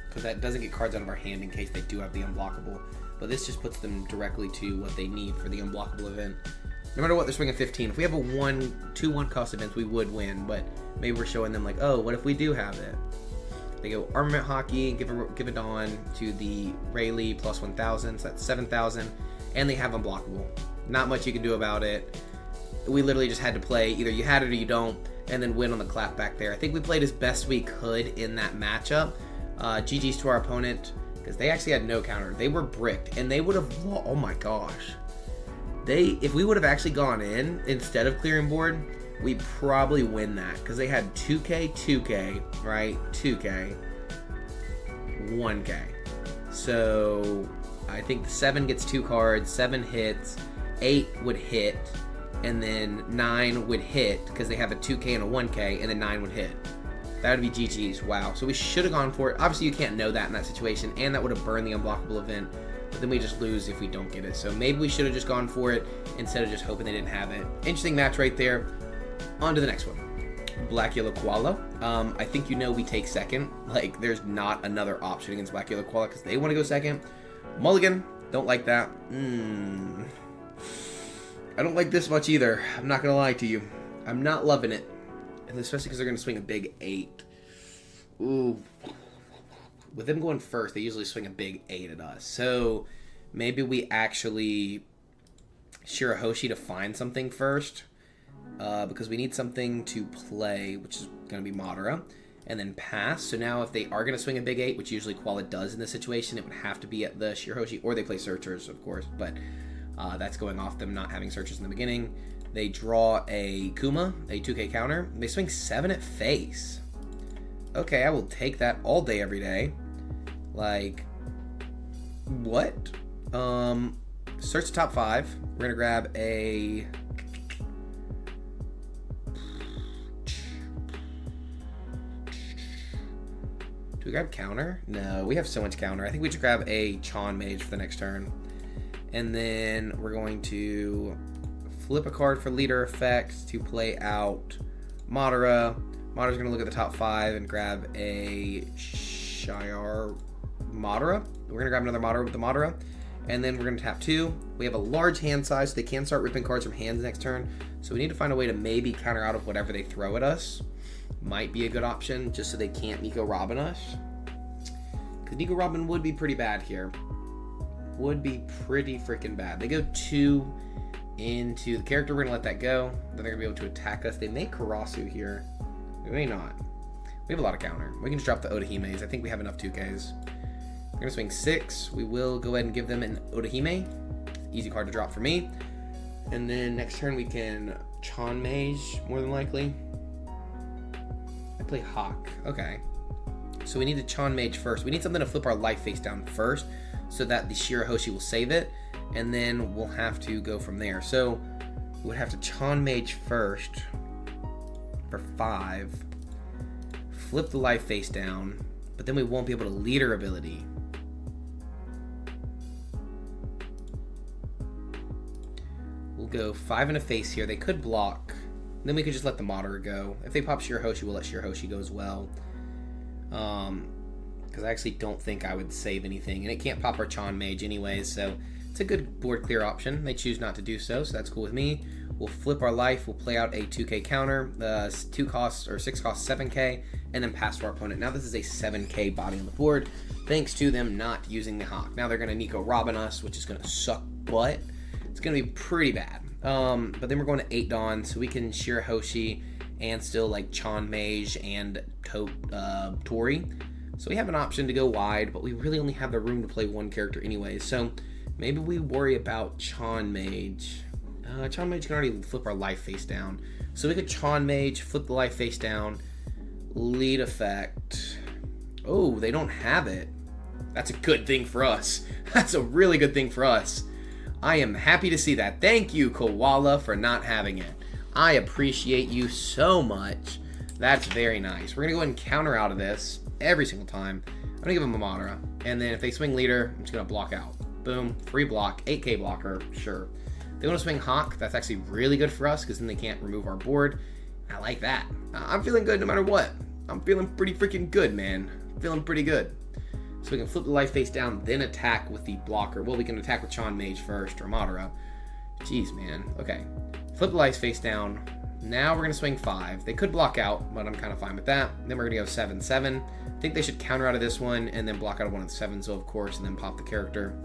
Because that doesn't get cards out of our hand in case they do have the unblockable. But this just puts them directly to what they need for the unblockable event. No matter what, they're swinging 15. If we have a 2-1 cost events, we would win. But maybe we're showing them like, oh, what if we do have it? They go Armament Hockey, give a Dawn to the Rayleigh plus 1,000, so that's 7,000. And they have unblockable. Not much you can do about it. We literally just had to play, either you had it or you don't, and then win on the clap back there. I think we played as best we could in that matchup. GG's to our opponent, because they actually had no counter. They were bricked, and they would have, oh my gosh. If we would have actually gone in instead of clearing board, we probably win that, because they had 2k, 2k, right? 2k, 1k. So I think the 7 gets 2 cards, 7 hits, 8 would hit, and then 9 would hit, because they have a 2k and a 1k, and then 9 would hit. That would be GG's. Wow. So we should have gone for it. Obviously, you can't know that in that situation, and that would have burned the unblockable event. But then we just lose if we don't get it. So maybe we should have just gone for it instead of just hoping they didn't have it. Interesting match right there. On to the next one. Black Yellow Koala. I think you know we take second. Like, there's not another option against Black Yellow Koala because they want to go second. Mulligan. Don't like that. I don't like this much either. I'm not going to lie to you. I'm not loving it. And especially because they're going to swing a big 8. Ooh. With them going first, they usually swing a big 8 at us. So maybe we actually Shirahoshi to find something first. Because we need something to play, which is going to be Madara. And then pass. So now if they are going to swing a big 8, which usually Koala does in this situation, it would have to be at the Shirahoshi. Or they play Searchers, of course. But that's going off them not having Searchers in the beginning. They draw a Kuma, a 2k counter. They swing 7 at face. Okay, I will take that all day, every day. Like, what? Search the top 5. We're going to grab a... Do we grab counter? No, we have so much counter. I think we should grab a Chon Mage for the next turn. And then we're going to flip a card for leader effects to play out Madara. Madara's going to look at the top 5 and grab a Madara. We're going to grab another Madara with the Madara. And then we're going to tap 2. We have a large hand size, so they can start ripping cards from hands next turn. So we need to find a way to maybe counter out of whatever they throw at us. Might be a good option, just so they can't Nico Robin us. Because Nico Robin would be pretty bad here. Would be pretty freaking bad. They go 2 into the character. We're going to let that go. Then they're going to be able to attack us. They may Karasu here. They may not. We have a lot of counter. We can just drop the Odahimes. I think we have enough 2Ks. We're going to swing 6. We will go ahead and give them an Odahime. Easy card to drop for me. And then next turn we can Chon Mage, more than likely. I play Hawk. Okay. So we need to Chon Mage first. We need something to flip our life face down first so that the Shirahoshi will save it. And then we'll have to go from there. So we would have to Chon Mage first for 5. Flip the life face down. But then we won't be able to leader ability. We'll go 5 in a face here. They could block. Then we could just let the Madara go. If they pop Shirahoshi, we'll let Shirahoshi go as well. Because I actually don't think I would save anything. And it can't pop our Chon Mage anyways, so it's a good board clear option. They choose not to do so, so that's cool with me. We'll flip our life. We'll play out a 2k counter. 2 costs or 6 costs 7k, and then pass to our opponent. Now this is a 7k body on the board, thanks to them not using the Hawk. Now they're going to Nico Robin us, which is going to suck butt. It's going to be pretty bad. But then we're going to 8 Dawn, so we can Shirahoshi and still like Chon Mage and Tori. So we have an option to go wide, but we really only have the room to play one character anyway. So maybe we worry about Chon Mage. Chon Mage can already flip our life face down. So we could Chon Mage, flip the life face down, lead effect. Oh, they don't have it. That's a good thing for us. That's a really good thing for us. I am happy to see that. Thank you, Koala, for not having it. I appreciate you so much. That's very nice. We're going to go ahead and counter out of this every single time. I'm going to give them a Madara. And then if they swing leader, I'm just going to block out. Boom. Free block. 8k blocker. Sure. If they want to swing Hawk, that's actually really good for us because then they can't remove our board. I like that. I'm feeling good no matter what. I'm feeling pretty freaking good, man. Feeling pretty good. So we can flip the life face down, then attack with the blocker. Well, we can attack with Chan Mage first, or Madara. Jeez, man. Okay. Flip the life face down. Now we're going to swing 5. They could block out, but I'm kind of fine with that. Then we're going to go 7-7. I think they should counter out of this one, and then block out of one of the 7s, so of course, and then pop the character.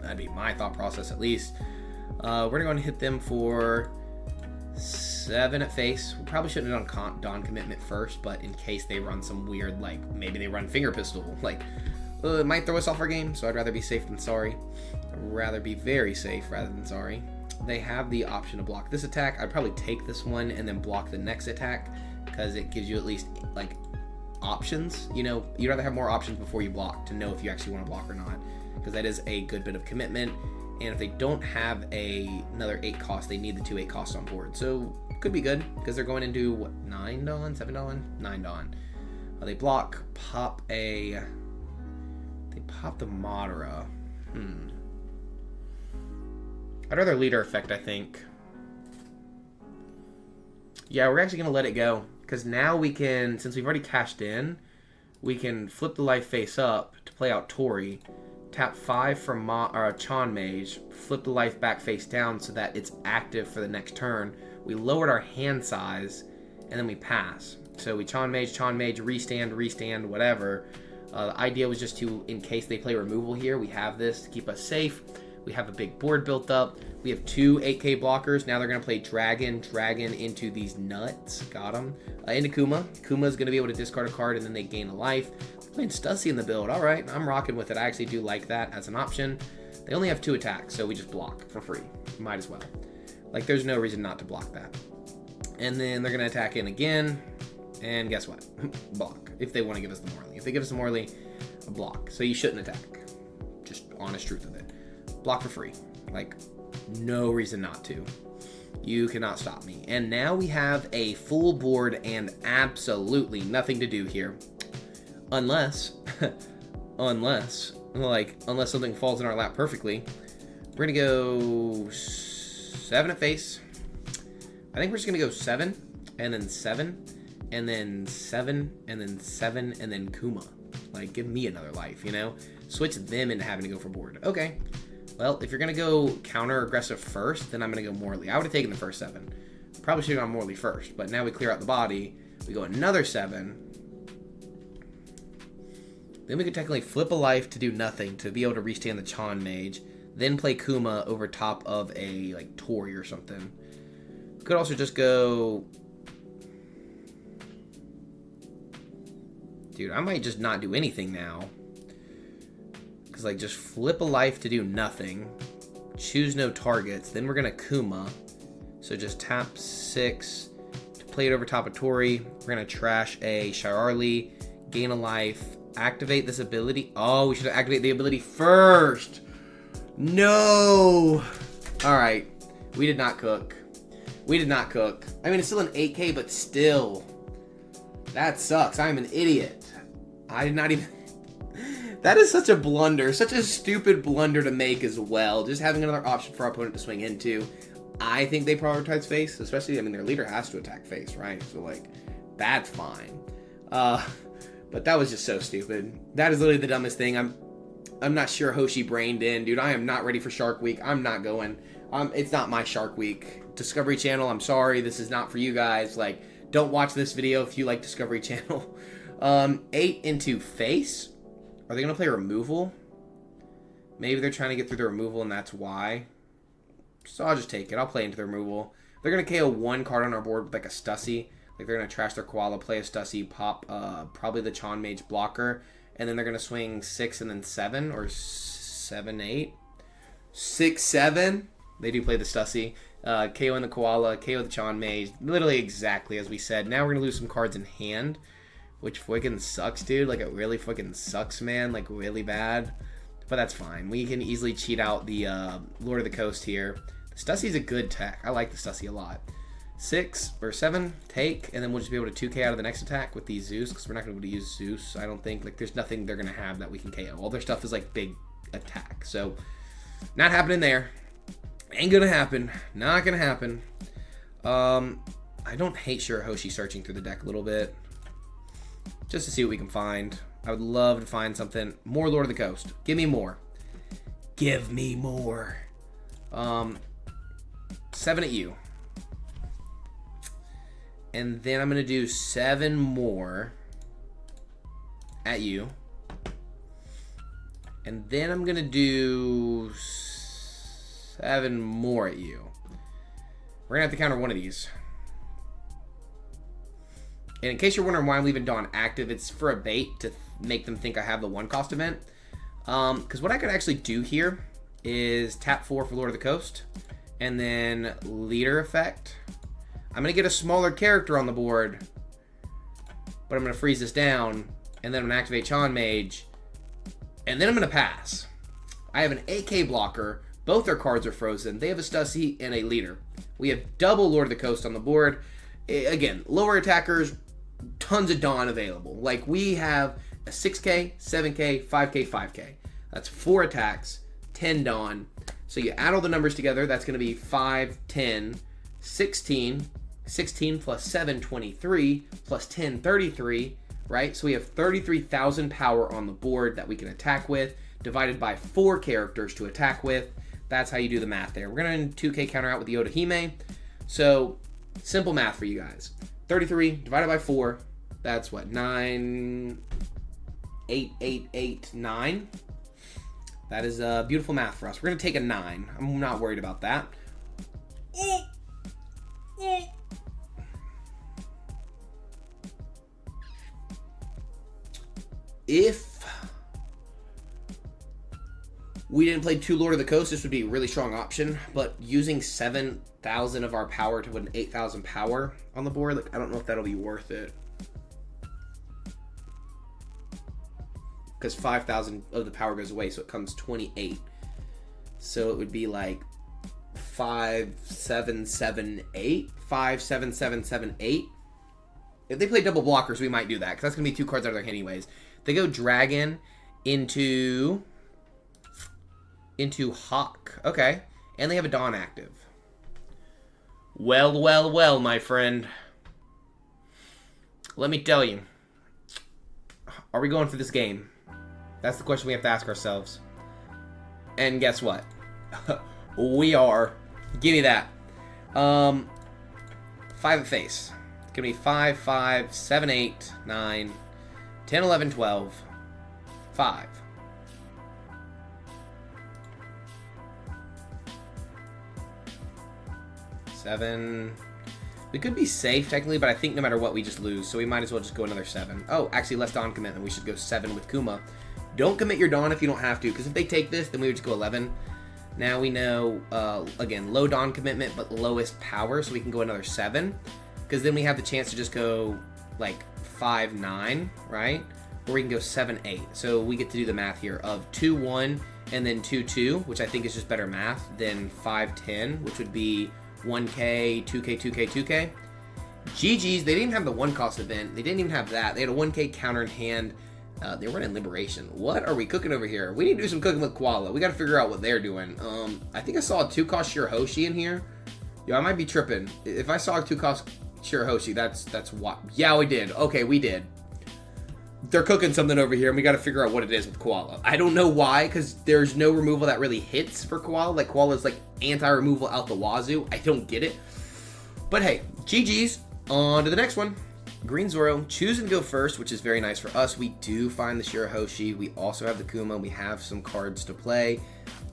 That'd be my thought process, at least. We're going to go and hit them for 7 at face. We probably shouldn't have done Dawn Commitment first, but in case they run some weird, like, maybe they run Finger Pistol, like, it might throw us off our game, so I'd rather be safe than sorry. I'd rather be very safe rather than sorry. They have the option to block this attack. I'd probably take this one and then block the next attack, because it gives you at least, like, options. You know, you'd rather have more options before you block to know if you actually want to block or not, because that is a good bit of commitment. And if they don't have another 8 cost, they need the 2 8 costs on board. So, could be good, because they're going into, what, 9 Dawn? 7 Dawn? 9 Dawn. They block, pop a... They pop the Madara. I'd rather leader effect, I think. Yeah, we're actually going to let it go. Because now we can, since we've already cashed in, we can flip the life face up to play out Tori. Tap 5 for Chan Mage. Flip the life back face down so that it's active for the next turn. We lowered our hand size, and then we pass. So we Chan Mage, restand, whatever. The idea was just to, in case they play removal here, we have this to keep us safe. We have a big board built up. We have 2 8k blockers. Now they're going to play Dragon into these nuts. Got them. Into Kuma. Kuma's going to be able to discard a card, and then they gain a life. Playing Stussy in the build. All right, I'm rocking with it. I actually do like that as an option. They only have 2 attacks, so we just block for free. Might as well. Like, there's no reason not to block that. And then they're going to attack in again. And guess what? Block. If they want to give us the Morley. If they give us the Morley, a block. So you shouldn't attack. Just honest truth of it. Block for free. Like, no reason not to. You cannot stop me. And now we have a full board and absolutely nothing to do here. Unless something falls in our lap perfectly. We're going to go 7 at face. I think we're just going to go 7, and then 7, and then 7, and then 7, and then Kuma. Like, give me another life, you know? Switch them into having to go for board. Okay. Well, if you're going to go counter-aggressive first, then I'm going to go Morley. I would have taken the first 7. Probably should have gone Morley first, but now we clear out the body. We go another 7. Then we could technically flip a life to do nothing, to be able to restand the Chan Mage. Then play Kuma over top of a, like, Tori or something. Could also just go... Dude, I might just not do anything now. Because, like, just flip a life to do nothing. Choose no targets. Then we're going to Kuma. So just tap 6 to play it over top of Tori. We're going to trash a Shirahoshi, gain a life, activate this ability. Oh, we should have activated the ability first. No. All right. We did not cook. We did not cook. I mean, it's still an 8k, but still. That sucks. I'm an idiot. I did not even... That is such a blunder. Such a stupid blunder to make as well. Just having another option for our opponent to swing into. I think they prioritize face. Especially, I mean, their leader has to attack face, right? So, like, that's fine. But that was just so stupid. That is literally the dumbest thing. I'm not Shirahoshi brained in. Dude, I am not ready for Shark Week. I'm not going. It's not my Shark Week. Discovery Channel, I'm sorry. This is not for you guys. Like, don't watch this video if you like Discovery Channel. 8 into face. Are they going to play removal? Maybe they're trying to get through the removal and that's why. So I'll just take it. I'll play into the removal. They're going to KO 1 card on our board with like a Stussy. Like they're going to trash their Koala, play a Stussy, pop probably the Chan Mage blocker. And then they're going to swing 6 and then 7 or 7, 8. 6, 7. They do play the Stussy. KO in the Koala, KO the Chan Mage. Literally exactly as we said. Now we're going to lose some cards in hand. which fucking sucks, dude. Like, it really fucking sucks, man. Like, really bad. But that's fine. We can easily cheat out the Lord of the Coast here. The Stussy's a good tech. I like the Stussy a lot. 6 or 7, take, and then we'll just be able to 2k out of the next attack with these Zeus, because we're not going to be able to use Zeus, I don't think. Like, there's nothing they're going to have that we can KO. All their stuff is, like, big attack. So, not happening there. Ain't going to happen. Not going to happen. I don't hate Shirahoshi searching through the deck a little bit, just to see what we can find. I would love to find something. More Lord of the Coast. Give me more. Give me more. 7 at you. And then I'm going to do 7 more at you. And then I'm going to do 7 more at you. We're going to have to counter one of these. And in case you're wondering why I'm leaving Dawn active, it's for a bait to make them think I have the 1 cost event. Because what I could actually do here is tap 4 for Lord of the Coast. And then leader effect. I'm going to get a smaller character on the board, but I'm going to freeze this down, and then I'm going to activate Chan Mage, and then I'm going to pass. I have an AK blocker. Both their cards are frozen. They have a Stussy and a leader. We have double Lord of the Coast on the board. Again, lower attackers, tons of Dawn available. Like, we have a 6k, 7k, 5k, 5k. That's 4 attacks, 10 Dawn. So you add all the numbers together, that's going to be 5, 10, 16, 16 plus 7, 23, plus 10, 33, right? So we have 33,000 power on the board that we can attack with, divided by 4 characters to attack with. That's how you do the math there. We're going to 2k counter out with the Otahime. So, simple math for you guys. 33 divided by 4, that's what, 9, 8, 8, 8, 9. That is beautiful math for us. We're going to take a 9. I'm not worried about that. If we didn't play 2 Lord of the Coast, this would be a really strong option, but using 7,000 of our power to put an 8,000 power on the board, like, I don't know if that'll be worth it. Because 5,000 of the power goes away, so it comes 28. So it would be like 5, 7, 7, 8. 5, 7, 7, 7, 8. If they play double blockers, we might do that, because that's going to be 2 cards out of their hand anyways. They go Dragon into Hawk. Okay. And they have a Dawn active. Well, well, well, my friend. Let me tell you. Are we going for this game? That's the question we have to ask ourselves. And guess what? We are. Give me that. 5 at face. It's going to be 5, 5, 7, 8, 9, 10, 11, 12, 5. 7. We could be safe, technically, but I think no matter what, we just lose. So we might as well just go another 7. Oh, actually, less Dawn commitment. We should go 7 with Kuma. Don't commit your Dawn if you don't have to, because if they take this, then we would just go 11. Now we know, again, low Dawn commitment, but lowest power, so we can go another 7. Because then we have the chance to just go, like, 5, 9, right? Or we can go 7, 8. So we get to do the math here of 2, 1, and then 2, 2, which I think is just better math than 5, 10, which would be 1k, 2k, 2k, 2k. GG's, they didn't have the 1 cost event. They didn't even have that. They had a 1k counter in hand. They were in Liberation. What are we cooking over here? We need to do some cooking with Koala. We got to figure out what they're doing. I think I saw a 2 cost Shirahoshi in here. Yo, I might be tripping. If I saw a 2 cost Shirahoshi, that's what. Yeah, we did. Okay, we did. They're cooking something over here, and we got to figure out what it is with Koala. I don't know why, because there's no removal that really hits for Koala. Like, Koala's like anti-removal out the wazoo. I don't get it. But hey, GG's. On to the next one. Green Zoro, choosing to go first, which is very nice for us. We do find the Shirahoshi. We also have the Kuma. We have some cards to play.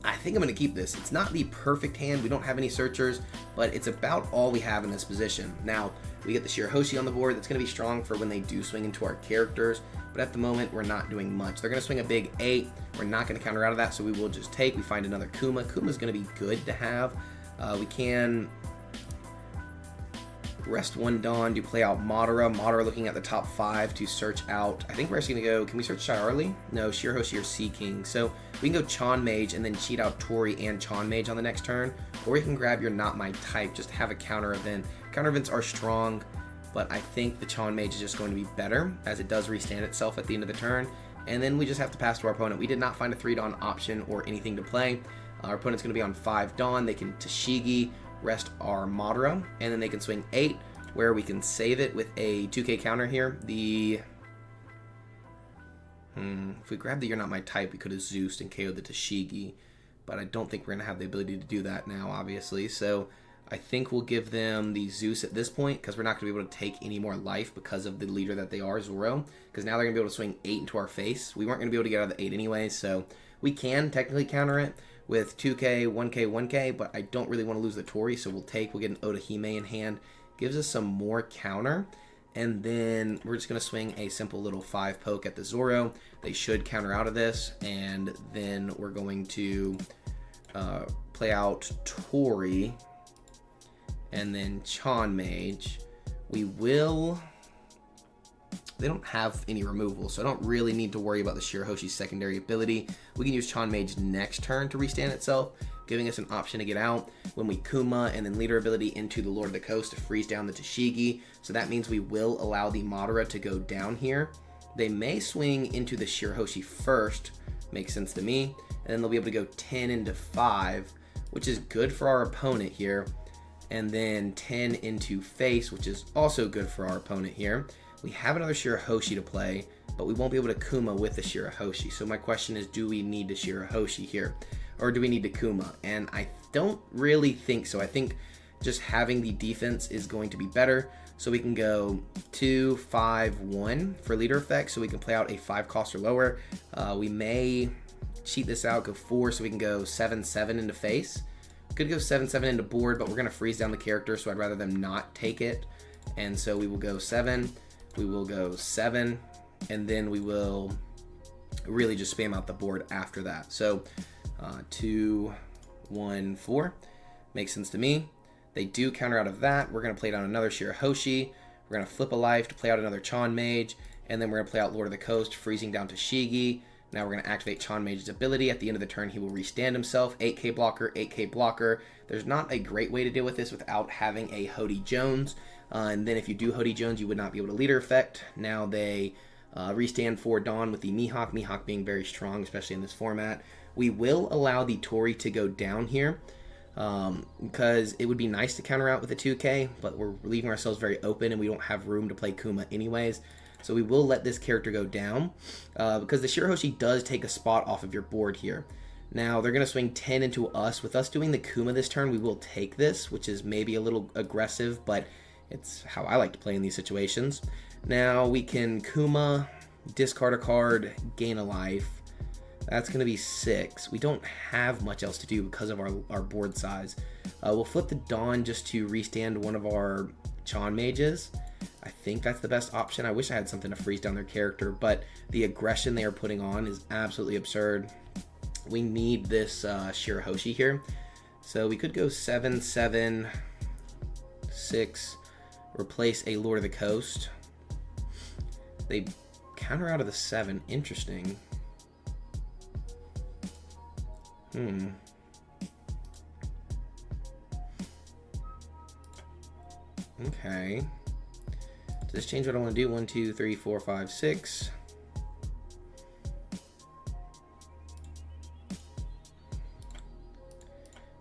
I think I'm going to keep this. It's not the perfect hand. We don't have any searchers, but it's about all we have in this position. Now, we get the Shirahoshi on the board. That's going to be strong for when they do swing into our characters, but at the moment, we're not doing much. They're going to swing a big 8. We're not going to counter out of that, so we will just take. We find another Kuma. Kuma's going to be good to have. We can Rest 1 Dawn to play out Madara. Madara looking at the top 5 to search out. I think we're actually going to go. Can we search Shirahoshi? No, Shirahoshi or Sea King. So we can go Chan Mage and then cheat out Tori and Chan Mage on the next turn. Or you can grab your Not My Type. Just have a counter event. Counter events are strong, but I think the Chan Mage is just going to be better as it does restand itself at the end of the turn. And then we just have to pass to our opponent. We did not find a 3 Dawn option or anything to play. Our opponent's going to be on 5 Dawn. They can Tashigi, rest our Madara, and then they can swing 8, where we can save it with a 2k counter here. If we grab the You're Not My Type, we could have Zeused and KO'd the Tashigi, but I don't think we're going to have the ability to do that now, obviously. So I think we'll give them the Zeus at this point, because we're not going to be able to take any more life because of the leader that they are, Zoro, because now they're going to be able to swing 8 into our face. We weren't going to be able to get out of the 8 anyway, so we can technically counter it with 2k, 1k, 1k, but I don't really want to lose the Tori, so we'll get an Otahime in hand. Gives us some more counter, and then we're just going to swing a simple little 5 poke at the Zoro. They should counter out of this, and then we're going to play out Tori, and then Chan Mage. They don't have any removal, so I don't really need to worry about the Shirahoshi's secondary ability. We can use Chan Mage next turn to restand itself, giving us an option to get out when we Kuma and then leader ability into the Lord of the Coast to freeze down the Tashigi. So that means we will allow the Madara to go down here. They may swing into the Shirahoshi first, makes sense to me, and then they'll be able to go 10 into 5, which is good for our opponent here, and then 10 into face, which is also good for our opponent here. We have another Shirahoshi to play, but we won't be able to Kuma with the Shirahoshi. So my question is, do we need the Shirahoshi here? Or do we need to Kuma? And I don't really think so. I think just having the defense is going to be better. So we can go 2, 5, 1 for leader effect. So we can play out a 5 cost or lower. We may cheat this out, go 4, so we can go 7, 7 into face. Could go 7, 7 into board, but we're going to freeze down the character, so I'd rather them not take it. And so we will go 7. We will go 7, and then we will really just spam out the board after that. So 2, 1, 4 makes sense to me. They do counter out of that. We're going to play down another Shirahoshi. We're going to flip a life to play out another Chan Mage, and then we're going to play out Lord of the Coast, freezing down to Shigi. Now we're going to activate Chan Mage's ability. At the end of the turn, he will restand himself. 8k blocker, 8k blocker. There's not a great way to deal with this without having a Hody Jones. And then if you do Hody Jones, you would not be able to leader effect. Now they restand for Dawn with the Mihawk. Mihawk being very strong, especially in this format. We will allow the Tori to go down here because it would be nice to counter out with a 2k, but we're leaving ourselves very open and we don't have room to play Kuma anyways. So we will let this character go down because the Shirahoshi does take a spot off of your board here. Now they're going to swing 10 into us. With us doing the Kuma this turn, we will take this, which is maybe a little aggressive, but it's how I like to play in these situations. Now we can Kuma, discard a card, gain a life. That's going to be 6. We don't have much else to do because of our board size. We'll flip the Dawn just to restand one of our Chan Mages. I think that's the best option. I wish I had something to freeze down their character, but the aggression they are putting on is absolutely absurd. We need this Shirahoshi here. So we could go 7, 7, 6, replace a Lord of the Coast. They counter out of the 7. Interesting. Okay. Does this change what I want to do? 1, 2, 3, 4, 5, 6.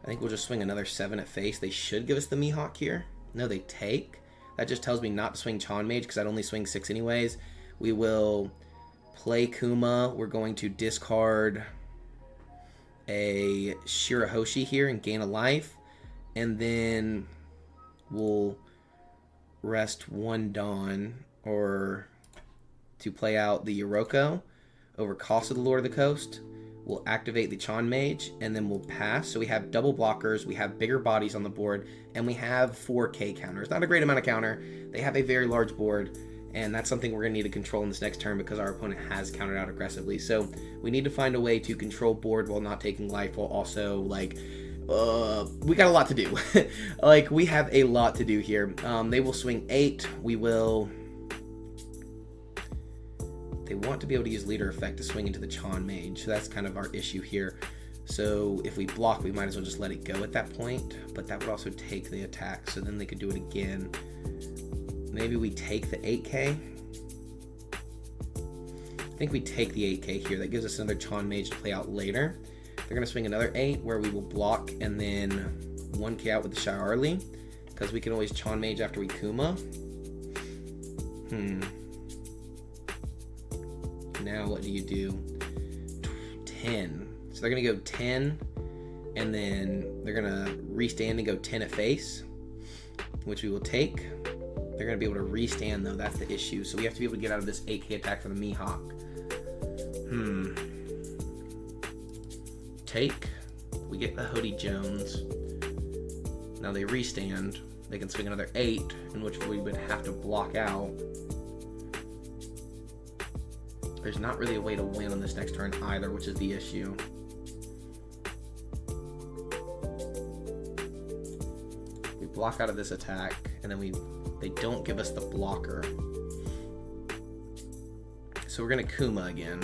I think we'll just swing another 7 at face. They should give us the Mihawk here. No, they take. That just tells me not to swing Chan Mage because I'd only swing 6 anyways. We will play Kuma. We're going to discard a Shirahoshi here and gain a life. And then we'll rest 1 Dawn or to play out the Yoroko over cost of the Lord of the Coast. We'll activate the Chan Mage, and then we'll pass. So we have double blockers, we have bigger bodies on the board, and we have 4k counters. Not a great amount of counter. They have a very large board, and that's something we're going to need to control in this next turn because our opponent has countered out aggressively. So we need to find a way to control board while not taking life, while also like we got a lot to do. Like, we have a lot to do here. They will swing 8. We will... They want to be able to use leader effect to swing into the Chan Mage, so that's kind of our issue here. So if we block, we might as well just let it go at that point, but that would also take the attack, so then they could do it again. Maybe we take the 8k? I think we take the 8k here. That gives us another Chan Mage to play out later. They're going to swing another 8, where we will block and then 1k out with the Shirahoshi, because we can always Chan Mage after we Kuma. Now what do you do? 10. So they're going to go 10, and then they're going to restand and go 10 at face, which we will take. They're going to be able to restand, though. That's the issue. So we have to be able to get out of this 8k attack for the Mihawk. Take. We get the Hody Jones. Now they restand. They can swing another 8, in which we would have to block out. There's not really a way to win on this next turn either, which is the issue. We block out of this attack, and then they don't give us the blocker. So we're going to Kuma again.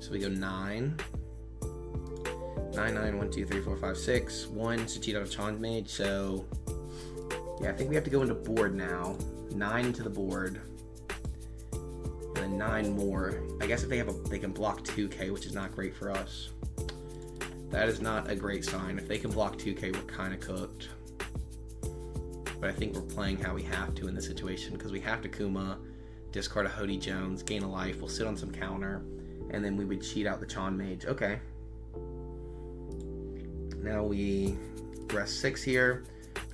So we go 9. 9, 9, 1, 2, 3, 4, 5, 6. 1 to cheat out of Chan Mage. So, yeah, I think we have to go into board now. 9 to the board. And then 9 more. I guess if they can block 2k, which is not great for us. That is not a great sign. If they can block 2k, we're kind of cooked. But I think we're playing how we have to in this situation, because we have to Kuma, discard a Hody Jones, gain a life, we'll sit on some counter, and then we would cheat out the Chan Mage. Okay. Now we rest 6 here,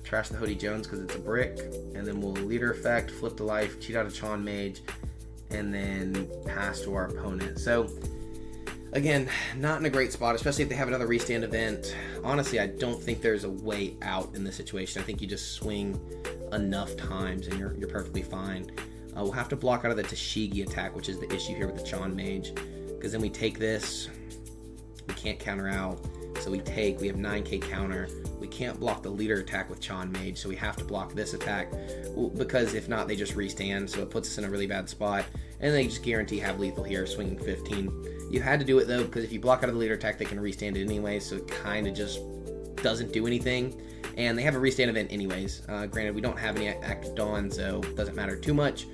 trash the Hody Jones because it's a brick, and then we'll leader effect, flip the life, cheat out a Chan Mage, and then pass to our opponent. So, again, not in a great spot, especially if they have another restand event. Honestly, I don't think there's a way out in this situation. I think you just swing enough times and you're perfectly fine. We'll have to block out of the Tashigi attack, which is the issue here with the Chan Mage, because then we take this, we can't counter out, so we have 9k counter. We can't block the leader attack with Chan Mage, so we have to block this attack, because if not, they just restand, so it puts us in a really bad spot, and they just guarantee have lethal here, swinging 15. You had to do it, though, because if you block out of the leader attack, they can restand it anyway, so it kind of just doesn't do anything, and they have a restand event anyways. Granted, we don't have any active Dawn, so it doesn't matter too much.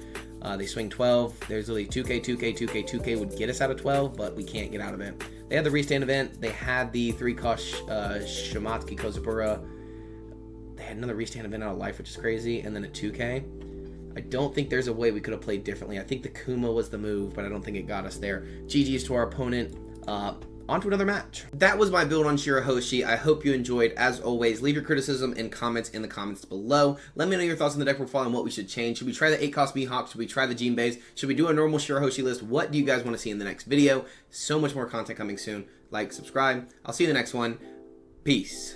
They swing 12. There's literally 2k, 2k, 2k, 2k would get us out of 12, but we can't get out of it. They had the restand event. They had the 3-cost Shimatsuki Kozabura. They had another restand event out of life, which is crazy, and then a 2k. I don't think there's a way we could have played differently. I think the Kuma was the move, but I don't think it got us there. GG's to our opponent. On to another match. That was my build on Shirahoshi. I hope you enjoyed. As always, leave your criticism and comments in the comments below. Let me know your thoughts on the deck profile and what we should change. Should we try the 8-cost Mihawk? Should we try the Gene Base? Should we do a normal Shirahoshi list? What do you guys want to see in the next video? So much more content coming soon. Like, subscribe. I'll see you in the next one. Peace.